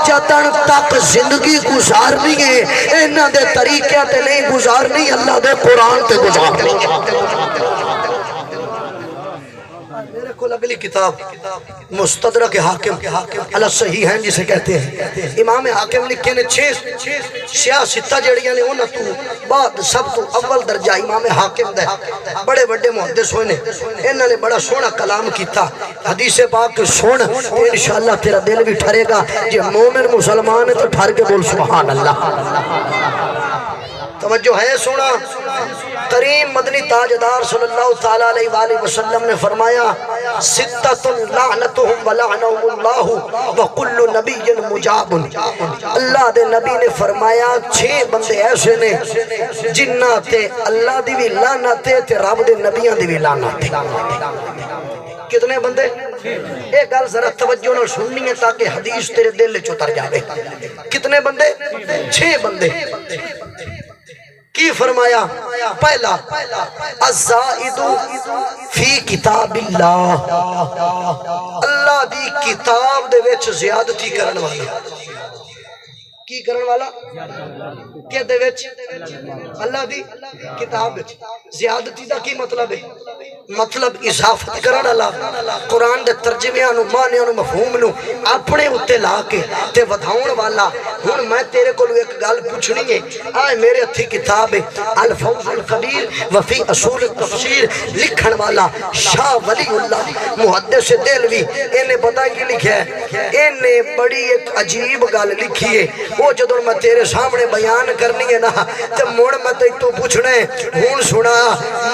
جتن تک زندگی گزارنی ہے انہاں دے طریقے تے نہیں گزارنی اللہ دے قرآن تے گزارنی میرے کو اگلی کتاب مستدرک حاکم علی صحیح ہیں جسے کہتے ہیں امام حاکم لکھے نے 6 جڑیاں نے انہاں تو بعد سب تو اول درجہ امام حاکم دے بڑے بڑے محدث ہوئے نے انہاں نے بڑا سونا کلام کیتا حدیث پاک سن انشاءاللہ تیرا دل بھی ٹھرے گا جے مومن مسلمان ہے تو ٹھر کے بول سبحان اللہ توجہ ہے سونا کریم مدنی تاجدار صلی اللہ تعالیٰ علیہ وآلہ وسلم نے فرمایا ستۃ لعنتہم ولعنہم اللہ وکل نبی مجاب اللہ دے نبی نے فرمایا 6 بندے ایسے نے جنہ تے اللہ دی بھی لعنت تے رب دے نبیاں دی بھی لعنت کتنے بندے؟ ایک گل ذرا توجہ نال سننی ہے تاکہ حدیث تیرے دل وچ اتر جاوے. کتنے بندے؟ 6 بندے. کی فرمایا؟ پہلا الزائد فی کتاب اللہ، اللہ دی کتاب دے وچ زیادتی کرن والا. کی کرن والا؟ کہ دے وچ اللہ دی کتاب وچ زیادتی دا کی مطلب ہے؟ مطلب اضافت کرن والا. قرآن دے ترجمے نو معنی نو مفہوم نو اپنے اوتے لا کے تے ودھاؤن والا. ہن میں تیرے کولوں ایک گل پوچھنی ہے. آ میرے ہتھی کتاب ہے الفوز القبیر وفی اصول التفسیر، لکھن والا شاہ ولی اللہ محدث دہلوی. اینے پتہ کی لکھیا ہے؟ اینے بڑی ایک عجیب گل لکھی ہے. وہ جدوں میں تیرے سامنے بیان کرنی ہے نا تے مڑ میں تے تو پوچھنا ہے ہن سنا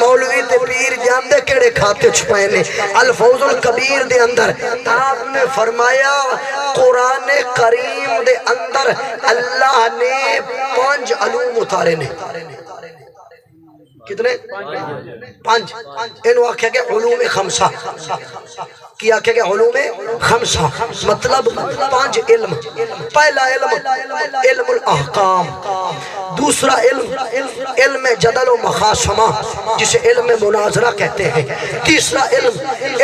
مولوی تے پیر جاندے کیڑے کھاتے چھپائے نے. الفوز القبیر دے اندر آپ نے فرمایا قرآن کریم دے اندر اللہ نے 5 علوم اتارے نے. کتنے؟ 5. انہوں آکھیا کہ علوم خمسہ. کی آکھیا کہ علوم خمسہ مطلب 5 علم. پہلا علم علم الاحکام، دوسرا علم جدل و مخاصمہ جسے علم مناظرہ کہتے ہیں، تیسرا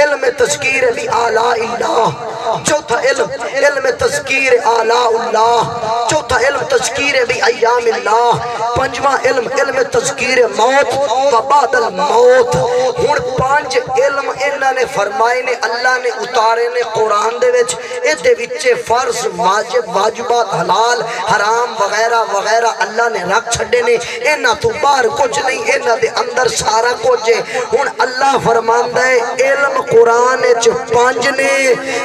علم تذکیر بھی آلاء اللہ، چوتھا علم تذکیر آلاء اللہ، چوتھا علم تذکیر بھی ایام اللہ، پنجواں علم تذکیر موت و بعد الموت. ہن 5 علم انہاں نے فرمائے نے اللہ نے اتارے نے قرآن دے وچ. اے دے وچ فرض واجب واجبات حلال حرام وغیرہ وغیرہ اللہ نے رکھ چھڈے نے. انہاں تو باہر کچھ نہیں، انہاں دے اندر سارا کچھ ہے. ہن اللہ فرماندا ہے علم قرآن وچ 5 نے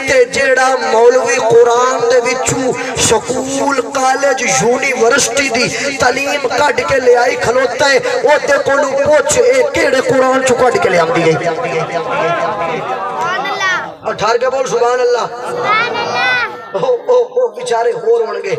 تے جیڑا مولوی قرآن دے وچوں سکول کالج یونیورسٹی دی تعلیم کڈ کے لے آئی کھلوتا ہے او تے کولوں پوچھ اے کیڑے قرآن چوں کڈ کے لے آندی ہے. اور ٹھار کے بول سبحان اللہ. سبحان اللہ. او بیچارے ہور ہون گے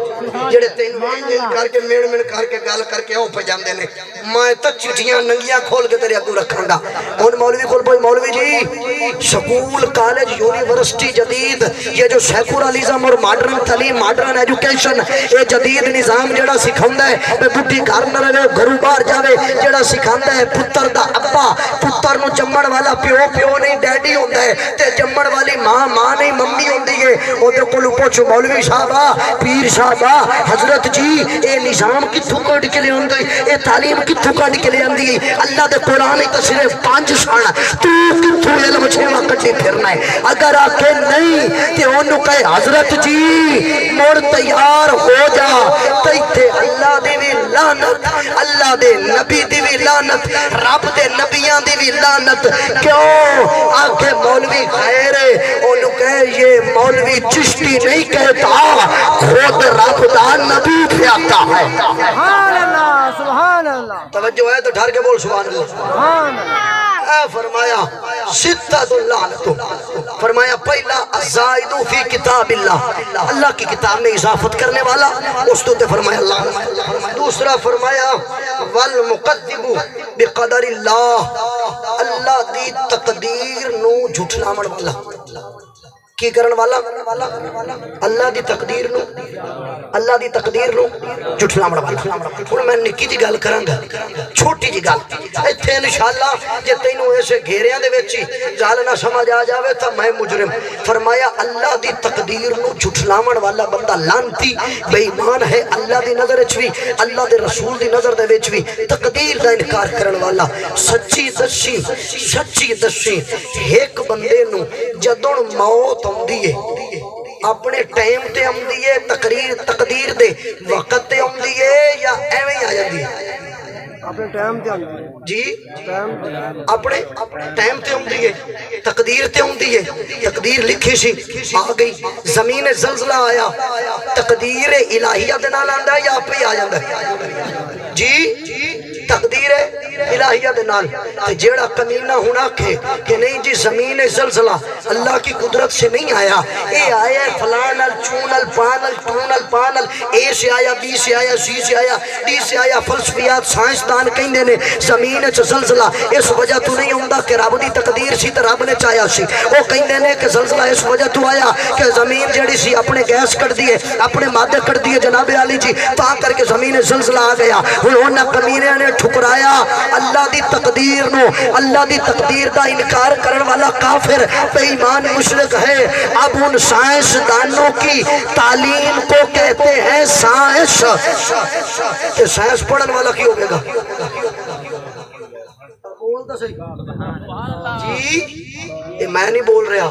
جڑے تینوں کر کے میڑ کر کے گل کر کے او پہ جاندے نے. میں تے چٹھیاں ننگیاں کھول کے تیرے اگوں رکھاں گا. ہن مولوی کول کوئی مولوی جی سکول کالج یونیورسٹی جدید یہ جو سیکولرزم اور ماڈرن تعلیم ماڈرن ایجوکیشن یہ جدید نظام جڑا سکھاوندا ہے بے بڈھی گھر نہ رہے گھروں باہر جاوے، جڑا سکھاوندا ہے پتر دا ابا، پتر نو جمن والا پیو نہیں ڈیڈی ہوندا ہے تے جمن والی ماں نہیں ممی ہوندی ہے. او دے کولوں پوچھو مولوی صاحب پیر صاحب حضرت جی اے نظام کتھوں کڈ کے لے آندے، اے تعلیم کتھوں کڈ کے لے آندی؟ اللہ دے قرآن تے صرف 5 سن، تو کتھوں علم چھوا کڈی پھرنا ہے؟ اگر آکھے نہیں تے اونوں کہے حضرت جی مڑ تیار ہو جا تے اللہ دی وی لعنت، اللہ دے نبی دی وی لعنت، رب دے نبیاں دی وی لعنت. کیوں آکھے مولوی خیر ہے اونوں کہے یہ مولوی چشتی نہیں کہتا خود رب دا نبی کہتا ہے.
سبحان اللہ سبحان اللہ.
توجہ ہے تو ٹھہر کے بول سبحان اللہ.
سبحان اللہ.
اے فرمایا ستۃ اللعنت. فرمایا پہلا الزائد فی کتاب اللہ، اللہ کی کتاب میں اضافت کرنے والا اس تو تے فرمایا اللہ. دوسرا فرمایا والمکذب بقدر اللہ، اللہ دی تقدیر نو جھٹلاون والا. کی کرن والا؟ اللہ دی تقدیر نو جھٹلاون والا. ہن میں نکی جی گل کراں گا، چھوٹی جی گل. ایتھے انشاءاللہ جے تینوں ایسے گھیریاں دے وچ گل نہ سمجھ آ جاوے تا میں مجرم. فرمایا اللہ دی تقدیر نو جھٹلاون والا بندہ لعنتی بے ایمان ہے اللہ دی نظر وچ بھی، اللہ دے رسول دی نظر دے وچ بھی. تقدیر دا انکار کرن والا. سچی دسی ایک بندے نو جدوں موت آندی ہے اپنے ٹائم تے آندی ہے، تقدیر دے وقت تے آندی ہے یا ایویں آ جاندی ہے؟
اپنے ٹائم تے آندی ہے
جی، اپنے ٹائم تے آندی ہے، تقدیر تے آندی ہے. تقدیر لکھی سی آ گئی، زمین زلزلہ آیا تقدیر الہیہ دے نال آندا ہے یا آپ ہی آ جاندا ہے؟ جی تقدیر الہیہ دے نال. تے جیڑا کمینہ ہن آکھے کہ نہیں جی زمین زلزلہ اللہ کی قدرت سے نہیں آیا، اے آیا فلان چونل پانل ٹونل پانل، اے سے آیا، بی سے آیا، سی سے آیا، ڈی سے آیا۔ فلسفیات سائنسدان کہندے نے زمین وچ زلزلہ اس وجہ تو نہیں ہوندا کہ رب دی تقدیر سی تے رب نے چاہیا سی، وہ کہندے نے کہ زلزلہ اس وجہ تو آیا کہ زمین جڑی سی اپنے گیس کٹ دیے، اپنے مادے کٹ دیے جناب علی جی، تا کر کے زمین زلزلہ آ گیا۔ انہاں کمینیاں نے ٹھکرایا اللہ دی تقدیر نو، اللہ دی تقدیر دا انکار کرن والا کافر بے ایمان مشرک ہے۔ اب ان سائنس دانوں کی تعلیم کو کہتے ہیں سائنس، کہ سائنس پڑھن والا کی ہوگے گا جی؟ یہ میں نہیں بول رہا،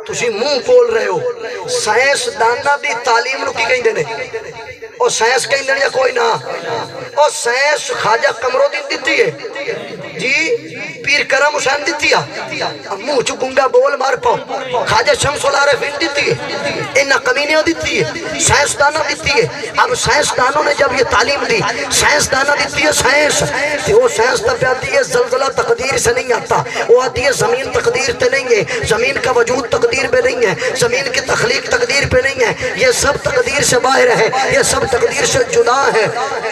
تسی منہ بول رہے ہو۔ سائنس دانا دی تعلیم نو کی کہیں دینے، اور سائنس کہیں دینے یا کوئی نہ، اور سائنس خواجہ قمرالدین دیتی ہے جی، پیر کرم حسین دیتی ہے، اب منہ چو گنگا بول مار پاؤ، خواجہ شمس العارفین دیتی ہے، انہا کمینیاں دیتی ہے، سائنس دانا دیتی ہے۔ اب سائنس دانوں نے جب یہ تعلیم دی، سائنس دانا دیتی ہے سائنس، تو وہ سائنس تب آتی ہے زلزلہ تقدیر سے نہیں آتا، وہ آتی ہے زمین تقدیر پہ نہیں ہے، زمین کا وجود تقدیر پہ نہیں ہے، زمین کی تخلیق تقدیر پہ نہیں ہے، یہ سب تقدیر سے باہر ہے، یہ سب تقدیر سے جدا ہے۔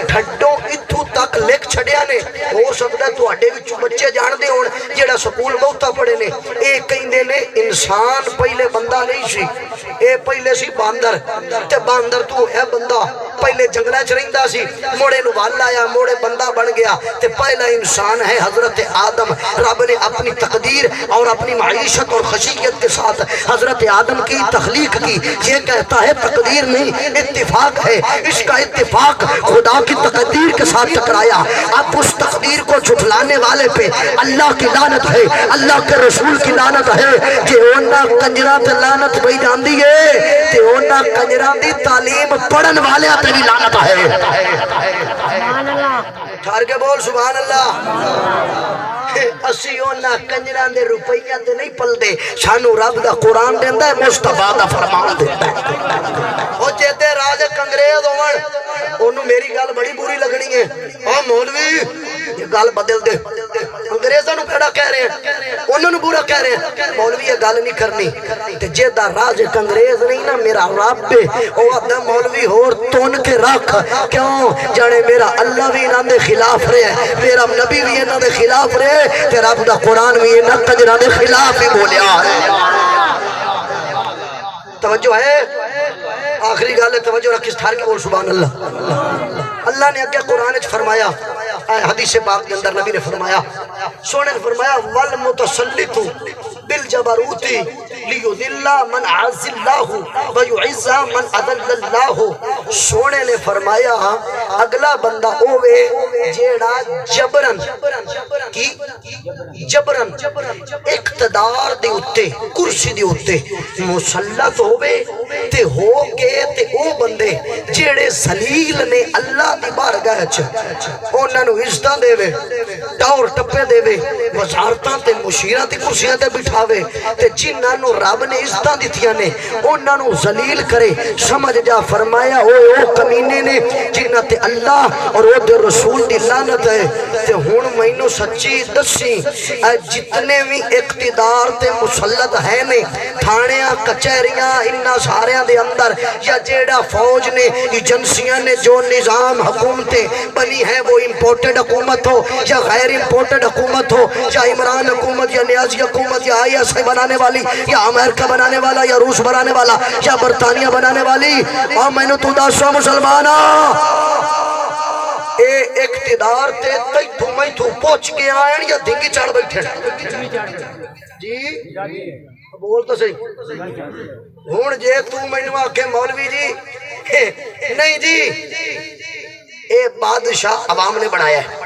ٹھڈوں اتھو تک لکھ چھڑیا نے، ہو سکتا ہے تو اڈے وچوں بچے جان دے ہون جیڑا سکول بہتا پڑھے نے، اے کہندے نے انسان پہلے بندہ نہیں سی، اے پہلے سی باندر، تے باندر تو ہے بندہ، پہلے جنگلہ چ رہندا سی، موڑے نو وال آیا، موڑے بندہ بن گیا، تے پہلا انسان ہے حضرت آدم۔ رب نے اپنی تقدیر اور اپنی معیشت اور خشیت کے ساتھ حضرت آدم کی تخلیق کی۔ یہ کہتا ہے تقدیر نہیں، اتفاق ہے، اس کا اتفاق خدا کی تقدیر کے ساتھ ٹکرایا۔ اب اس تقدیر کو جھٹلانے والے پہ اللہ کی لعنت ہے، اللہ کے رسول کی لعنت ہے، کہ اونا کنجرہ تے لعنت بھئی جان دیئے، کہ اونا کنجرہ دی تعلیم پڑھن والے تے بھی لعنت ہے۔
سبحان اللہ،
ٹھار کے بول سبحان اللہ۔ اسی اونا کنجران دے روپیہ دے نہیں پل دے، سانو رب دا قرآن دیندہ ہے، مصطفیٰ دا فرمان دیندہ ہے۔ وہ چہتے راج کنگریز ہومن، انہوں میری گال بڑی بری لگنی ہے، اور مولوی یہ گال بدل دے، انگریزوں نو پیڑا کہہ رہے ہیں، انہوں نو برا کہہ رہے ہیں، مولوی یہ گال نہیں کرنی، تے جیدہ راج کنگریز نہیں نا میرا رب پہ، وہ آدھا مولوی ہور تون کے رکھ، کیوں جانے میرا اللہ بھی انہاں دے خلاف رہے ہیں، میرا نبی بھی انہاں دے خلاف رہے ہیں، تے رب دا قرآن بھی انہاں کنجراں دے خلاف ہی بولیا ہے۔ توجہ ہے، آخری گالے توجہ رکھس ٹھار کے بول سبحان اللہ۔ اللہ نے اگے قرآن اچھ فرمایا، حدیث پاک کے اندر نبی نے فرمایا، سونے نے فرمایا والمتسلط بالجبروت لیذل من عز اللہ ویعز من اذل اللہ۔ سونے نے فرمایا اگلا بندہ ہوئے جیڑا جبرن کی جبرن اقتدار دے اتے کرسی دے اتے مسلط ہوئے تے ہو کے تے او بندے جیڑے ذلیل نے اللہ دی بارگاہ چ انہاں نو عزتاں دے وے، ٹور ٹپے دے وے، وزارتاں تے مشیراں تے کرسیاں تے بٹھاوے، تے جنہاں نو رب نے عزتاں دتیاں نے انہاں نو ذلیل کرے۔ سمجھ جا فرمایا او کمینے نے جنہاں تے اللہ اور او دے رسول دی لعنت ہے۔ تے ہن مینوں سچی دسی جتنے بھی اقتدار تے مسلط ہے نے تھانیاں کچہریاں انہاں ساریاں دے اندر، یا جیڑا فوج نے ایجنسیاں نے جو نظام حکومتیں بنی ہیں وہ امپورٹڈ حکومت ہو یا غیر امپورٹڈ حکومت ہو، یا عمران حکومت یا نیازی حکومت یا آئی ایس آئی بنانے والی یا امریکہ بنانے والا یا روس بنانے والا یا برطانیہ بنانے والی، اور میں نے تو داسو مسلمانہ اے اقتدار تے تیتھو میں تو پوچھ کے آئین یا دھنگی چاڑ بیٹھے جی بول تو صحیح ہون جے تو میں نے آکے مولوی جی نہیں جی اے بادشاہ عوام نے بنایا ہے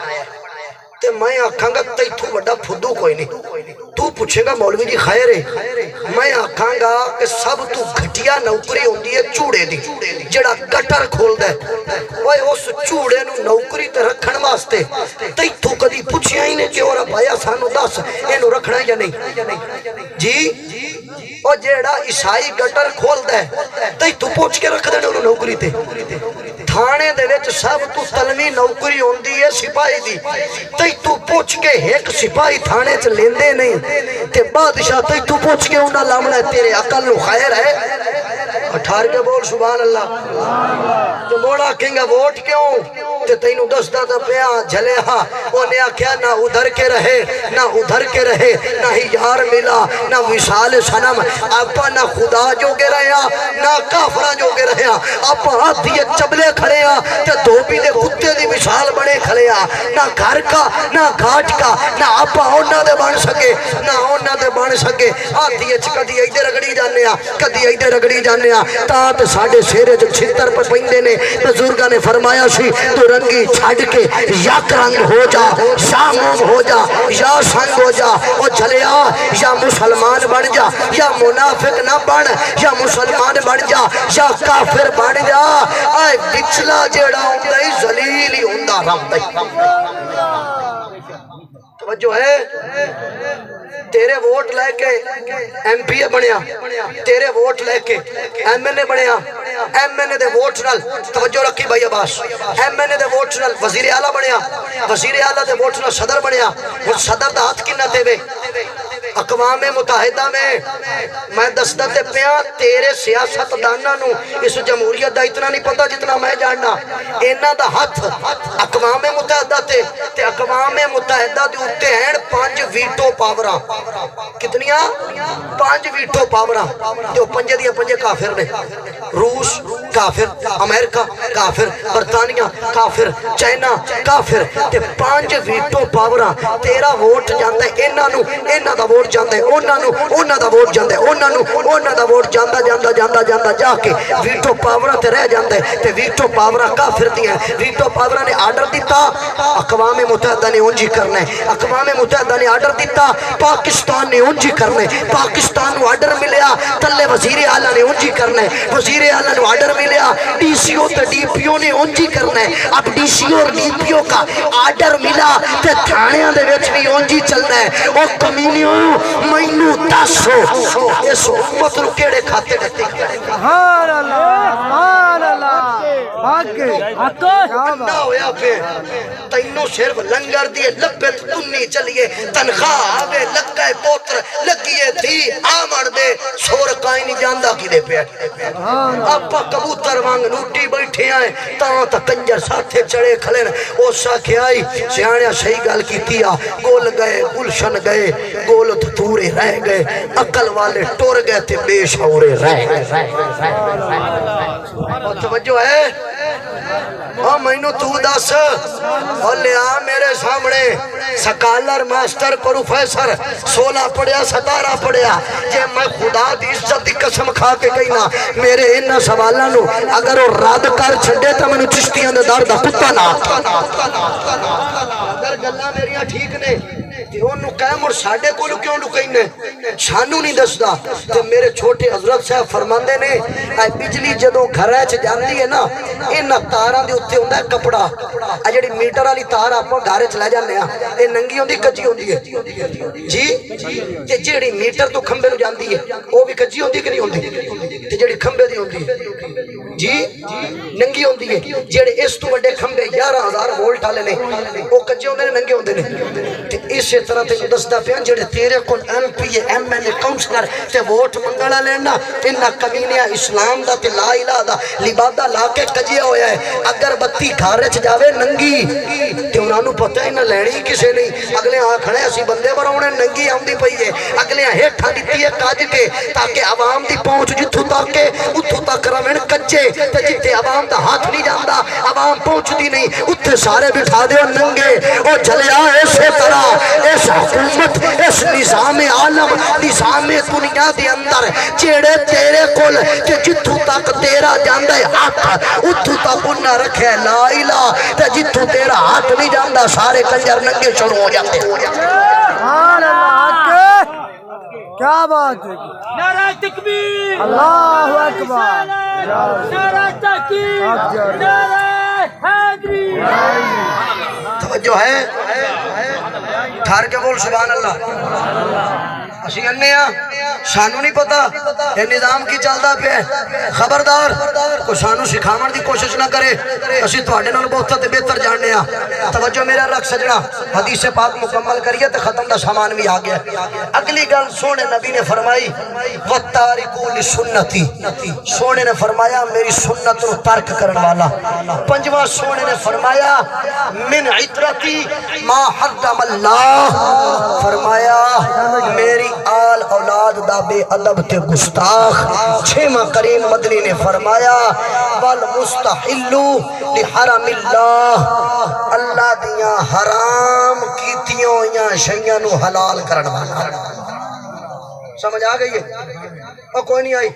تے میں آکھاں گا تیتھو بڑا پھدو کوئی نہیں، تو پوچھے گا مولوی جی خیر ہے، میں آکھاں گا کہ سب تو گھٹیا نوکری ہوندی ہے چوڑے دی، جڑا گٹر کھول دے وہ اس چوڑے نو نوکری تے رکھن واسطے تیتھو کدی پوچھیا ہی نہیں کہ اور بھایا سانو دس اینو رکھنا یا نہیں جی او جیڑا عیسائی گٹر کھول دے تے تو پوچھ کے رکھ دینے انہوں نوکری تے تھانے دے وچ سب تو تلمی نوکری ہوندی ہے سپاہی دی تے تو پوچھ کے ایک سپاہی تھانے چ لیندے نہیں تے بادشاہ تے تو پوچھ کے انہاں لامنا ہے تیرے عقل نو خیر ہے اٹھار کے بول سبحان اللہ تو موڑا کہنگا ووٹ کیوں تے تینوں دستا دا پیا جھلے ہاں انہیں آکھیا نہ ادھر کے رہے نہ ادھر کے رہے نہ ہی یار ملا نہ وصال صنم آپا نہ خدا جو کے رہے نہ کافرہ جو کے رہے آپا ہاتھ دیئے چبلے کھڑے تے دھوبی دے کتے دی مثال بڑے کھڑے نہ گھر کا نہ گھاٹ کا نہ آپا ہونا دے بن سکے نہ ہونا دے بن سکے ہاتھ دیئے کدی ایدے رگڑی جانے کدی ایدے رگڑی جانے تاں ساڑھے سیرے جو چھتر پر پہندے نے بزرگاں نے فرمایا سی تو رنگی چھڑ کے یک رنگ ہو جا شاموم ہو جا یا سنگ ہو جا او جھلیا یا مسلمان بن جا یا منافق نہ بن یا مسلمان بن جا یا کافر بن جا آئے بچلا جیڑا ہوندہ ہی ذلیل ہی ہوندہ رہتا ہی توجہ ہے تیرے ووٹ لے کے ایم پی اے بنیا تیرے ووٹ لے کے ایم این اے بنیا ایم این اے دے ووٹ نال توجہ رکھی بھائی عباس ایم این اے دے ووٹ نال وزیر اعلیٰ بنیا وزیر اعلیٰ دے ووٹ نال صدر بنیا وہ صدر دا ہاتھ کنہ تے وے اقوام متحدہ میں دستت پیا تیرے سیاست دانا نو اس جمہوریت دا اتنا نہیں پتا جتنا میں جاننا اینا دا ہاتھ اقوام متحدہ تے اقوام متحدہ دے اتے ہیں 5 ویٹو پاورا کتنیا 5 ویٹو پاورا تے وہ 5 دیا 5 کافر نے روس کافر امریکہ کافر برطانیہ کافر چائنا کافر تے 5 ویٹو پاورا تیرا ووٹ جانتا ہے اینا دا ووٹ جانتا ہے اونا دا ووٹ جانتا ہے اونا دا ووٹ جانتا جا کے ویٹو پاورا تے رہ جانتا ہے تے ویٹو پاورا کافر دیا ہے ویٹو پاورا نے آرڈر دیتا اقوام متحدہ نے انجی کرنا ہے اقوام متحدہ نے آرڈر دیتا پاکستان نے انجی کرنا ہے پاکستان نو آرڈر ملیا تلے وزیر اعلیٰ نے انجی کرنا ہے وزیر اعلیٰ نے آرڈر ملیا ڈی سی او تے ڈی پی او نے انجی کرنا ہے اب ڈی سی او اور ڈی پی او کا آرڈر ملا تے تھانیاں دے وچ بھی انجی چلنا ہے او کمینیوں مینو دسو اس امت نو کیڑے کھاتے دیتے
سبحان اللہ حق
نہ ہویا پہ تینوں صرف لنگر دیے لبت تنی چلیے تنخواہ آوے لگائے پوتر لگیے تھی آمڑ دے سور کائیں نہیں جاندہ کی دے پہ اپا کبوتر وانگ نوٹی بیٹھے آئیں تاں تا کنجر ساتھے چڑے کھلے او ساکھے آئی سیاںیا صحیح گال کی تیا گول گئے گلشن گئے گول دھتورے رہ گئے عقل والے ٹور گئے تھے بے شعورے رہ گئے اور توجہ ہے مینو تو دس اور لیا میرے سامنے سکالر ماسٹر پروفیسر 16 پڑھیا 17 پڑھیا جے میں خدا دی عزت دی قسم کھا کے کہنا میرے انہ سوالہ نو اگر وہ رد کر چھڑے تا میں چشتیاں دے دار دا کتا نہ اگر گلہ میریاں ٹھیک نے انہوں قیم اور ساڑھے کو کیوں لکھائینے شانو نہیں دستا تو میرے چھوٹے حضرت صاحب فرماندے نے بجلی جدوں گھر ہے جاندی ہے نا انہ تاراں دے اتھے ہوندہ ہے کپڑا جڑی میٹر والی تار آپ گھارے چلا جانے ہیں ننگی ہوندی کجی ہوندی ہے جی جڑی میٹر تو کھمبے نو جاندی ہے وہ بھی کجی ہوندی کہ نہیں ہوندی جڑی کھمبے دی ہوندی ہے جی ننگی ہوندی ہے جڑے اس تو بڑے کھمبے 11,000 وولٹ والے نے وہ کجی ہوندے نے ننگے ہوندے نے اسی طرح تے دسدا پیان جڑے تیرے کول M P A M N A councillor تے ووٹ منگنا لینا انہا کمینیا اسلام دا تے لا الہ دا لبادہ لا کے کجیا ہویا ہے اگر بتی گھارے چ جاوے ننگی تے انہاں نو پتہ ہی نہ لینی کسے نہیں اگلے آ کھڑے اسی بندے برونے ننگی آوندی پئی ہے اگلے ہیٹھاں دتی ہے کاج کے تاکہ عوام دی پہنچ جتھوں تک کے اتھوں تک رہن کچے تے جتھے عوام دا ہاتھ نہیں جاندا عوام پہنچدی نہیں اتھے سارے بٹھا دیو ننگے او چلیا اسی طرح اس حکومت اس نظام عالم نظام دنیا دے اندر جیڑے تیرے کول کہ جتھوں تک تیرا جاندا ہے ہاتھ اتھوں تک انہاں رکھے لا الہ تے جتھوں تیرا ہاتھ نہیں جاندا سارے کنجر ننگے شروع ہو جاتے
سبحان اللہ کیا بات ہے
نعرہ تکبیر
اللہ اکبر
نعرہ تحقیق نعرہ حیدری
توجہ ہے ٹھار کے بول سبحان اللہ اسی انہیں سانو نہیں پتا یہ نظام کی چلتا پہ خبردار کوئی سانو سکھاون دی کوشش نہ کرے اسی تواڈے نال بہت تے بہتر جاننے ہاں توجہ میرا رکھ سجنا حدیث پاک مکمل کریے تے ختم دا سامان بھی آ گیا اگلی گل سونے نبی نے فرمائی وَتَارِكُ لِسُنَّتِي سونے نے فرمایا میری سنت نو ترک کرن والا پنجواں سونے نے فرمایا من عطرتی ما حرم اللہ فرمایا میری آل اولاد دا بے ادب تے گستاخ چھواں کریم مدنی نے فرمایا والمستحل لحرم اللہ اللہ دیاں حرام کیتیوں یا شیئاں نو حلال کرن والا سمجھ آ گئی ہے اور کوئی نہیں آئی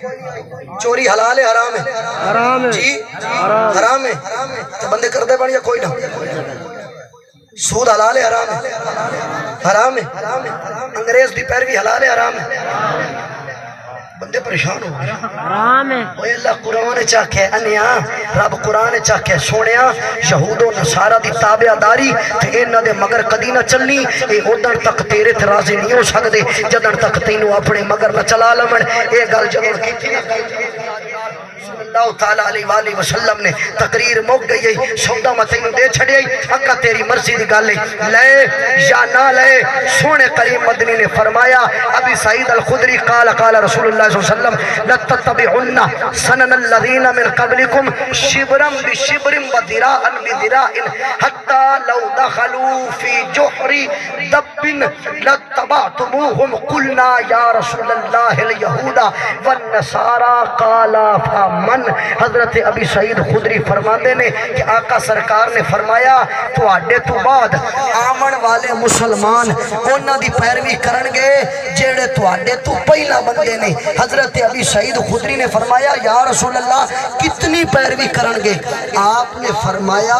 چوری حلال ہے حرام ہے
حرام ہے
جی حرام ہے تو بندے کر دے بڑھ یا کوئی نہ سود حلال ہے حرام ہے حرام ہے انگریز دی پیروی حلال ہے حرام ہے بندے پریشان ہو گئے
حرام ہے
اوہ اللہ قرآن چاکھے انیا رب قرآن چاکھے سونیا یہود و نصارہ دی تابع داری تے انہ دے مگر کدی نہ چلنی اے ادھر تک تیرے تے راضی نہیں ہو سکدے جدن تک تینوں اپنے مگر نہ چلا لمن اے گل جدن کی تھی صلی اللہ تعالیٰ علیہ وآلہ وسلم نے تقریر موک گئی ہے سودا متینوں دے چھڑی ہے اکا تیری مرضی دی گل ہے لے یا نہ لے سونے کریم مدنی نے فرمایا ابی سعید الخدری قال قال رسول اللہ صلی اللہ علیہ وسلم لَتَتَّبِعُنَّ سَنَنَ الَّذِينَ مِن قَبْلِكُمْ شِبْرًا بِشِبْرٍ وَذِرَاءً بِذِرَاءٍ حَتَّى لَوْ دَخَلُوا فِي جُحْرِ دَبٍ لَتَّبَعْتُمُوهُمْ قُلْنَا يَا رَسُولَ اللَّهِ الْيَهُودَ وَالنَّصَارَى قَالَ فَمَنْ حضرت ابی سعید خدری فرماندے نے کہ آقا سرکار نے فرمایا تو آڈے تو بعد آمن والے مسلمان انہاں دی پیروی کرن گے جیڑے تو آڈے تو پہلا بندے نے حضرت ابی سعید خدری نے فرمایا یا رسول اللہ کتنی پیروی کرن گے آپ نے فرمایا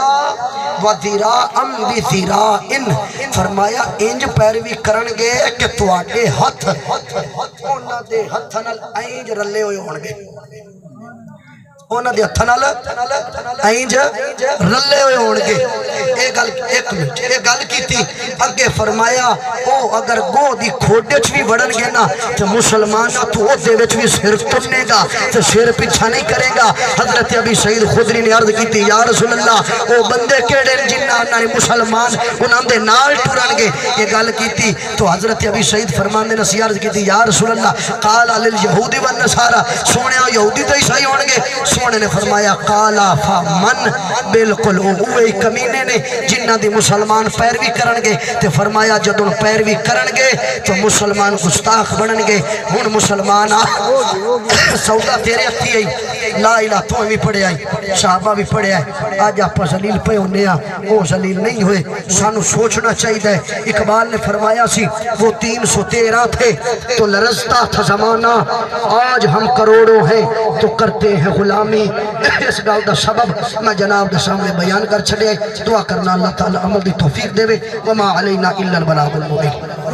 وَذِرَاءً بِذِرَاءٍ فرمایا انج پیروی کرن گے کہ تو آڈے ہتھ انہاں دے ہتھ نال اینج رلے ہوئے ہونگے اونا دے ہتھنال اینج رلے ہوئے ہونگے ایک منٹ اے گل کی تھی اگے فرمایا او اگر گو دی کھوڑے چوی وڑن گے نا تو مسلمانہ تو او دے وچ بھی سر تننے گا تو سر پیچھا نہیں کرے گا حضرت ابی سعید خدری نے عرض کی تھی یا رسول اللہ او بندے کیڑے جنہ انہاں مسلمان انہاں دے نال ٹورن گے یہ گل کی تھی تو حضرت ابی سعید فرمان دے نسی عرض کی تھی یا رسول اللہ قال لليہود والنصارى سونے یہودی تو عیسائی ہون گے سونے نے فرمایا قالا فمن بالکل اوہی کمینے نے جنہ دی مسلمان پیروی کرن گے تے فرمایا جدوں پیروی کرن گے تو مسلمان گستاخ بنن گے ہن مسلمان سودا تیرے ہتھی آئی لا الہ تو بھی پڑھے آئی صحابہ بھی پڑھے آئے آج آپ ذلیل پہ ہونے آ وہ ذلیل نہیں ہوئے سانو سوچنا چاہیے اقبال نے فرمایا سی وہ 313 تھے تو لرزتا تھا زمانہ آج ہم کروڑوں ہیں تو کرتے ہیں غلامی اس گل دا سبب میں جناب دے سامنے بیان کر چھڑے دعا کرنا اللہ تعالی عمل دی توفیق دے وما علینا الا البلاغ المبین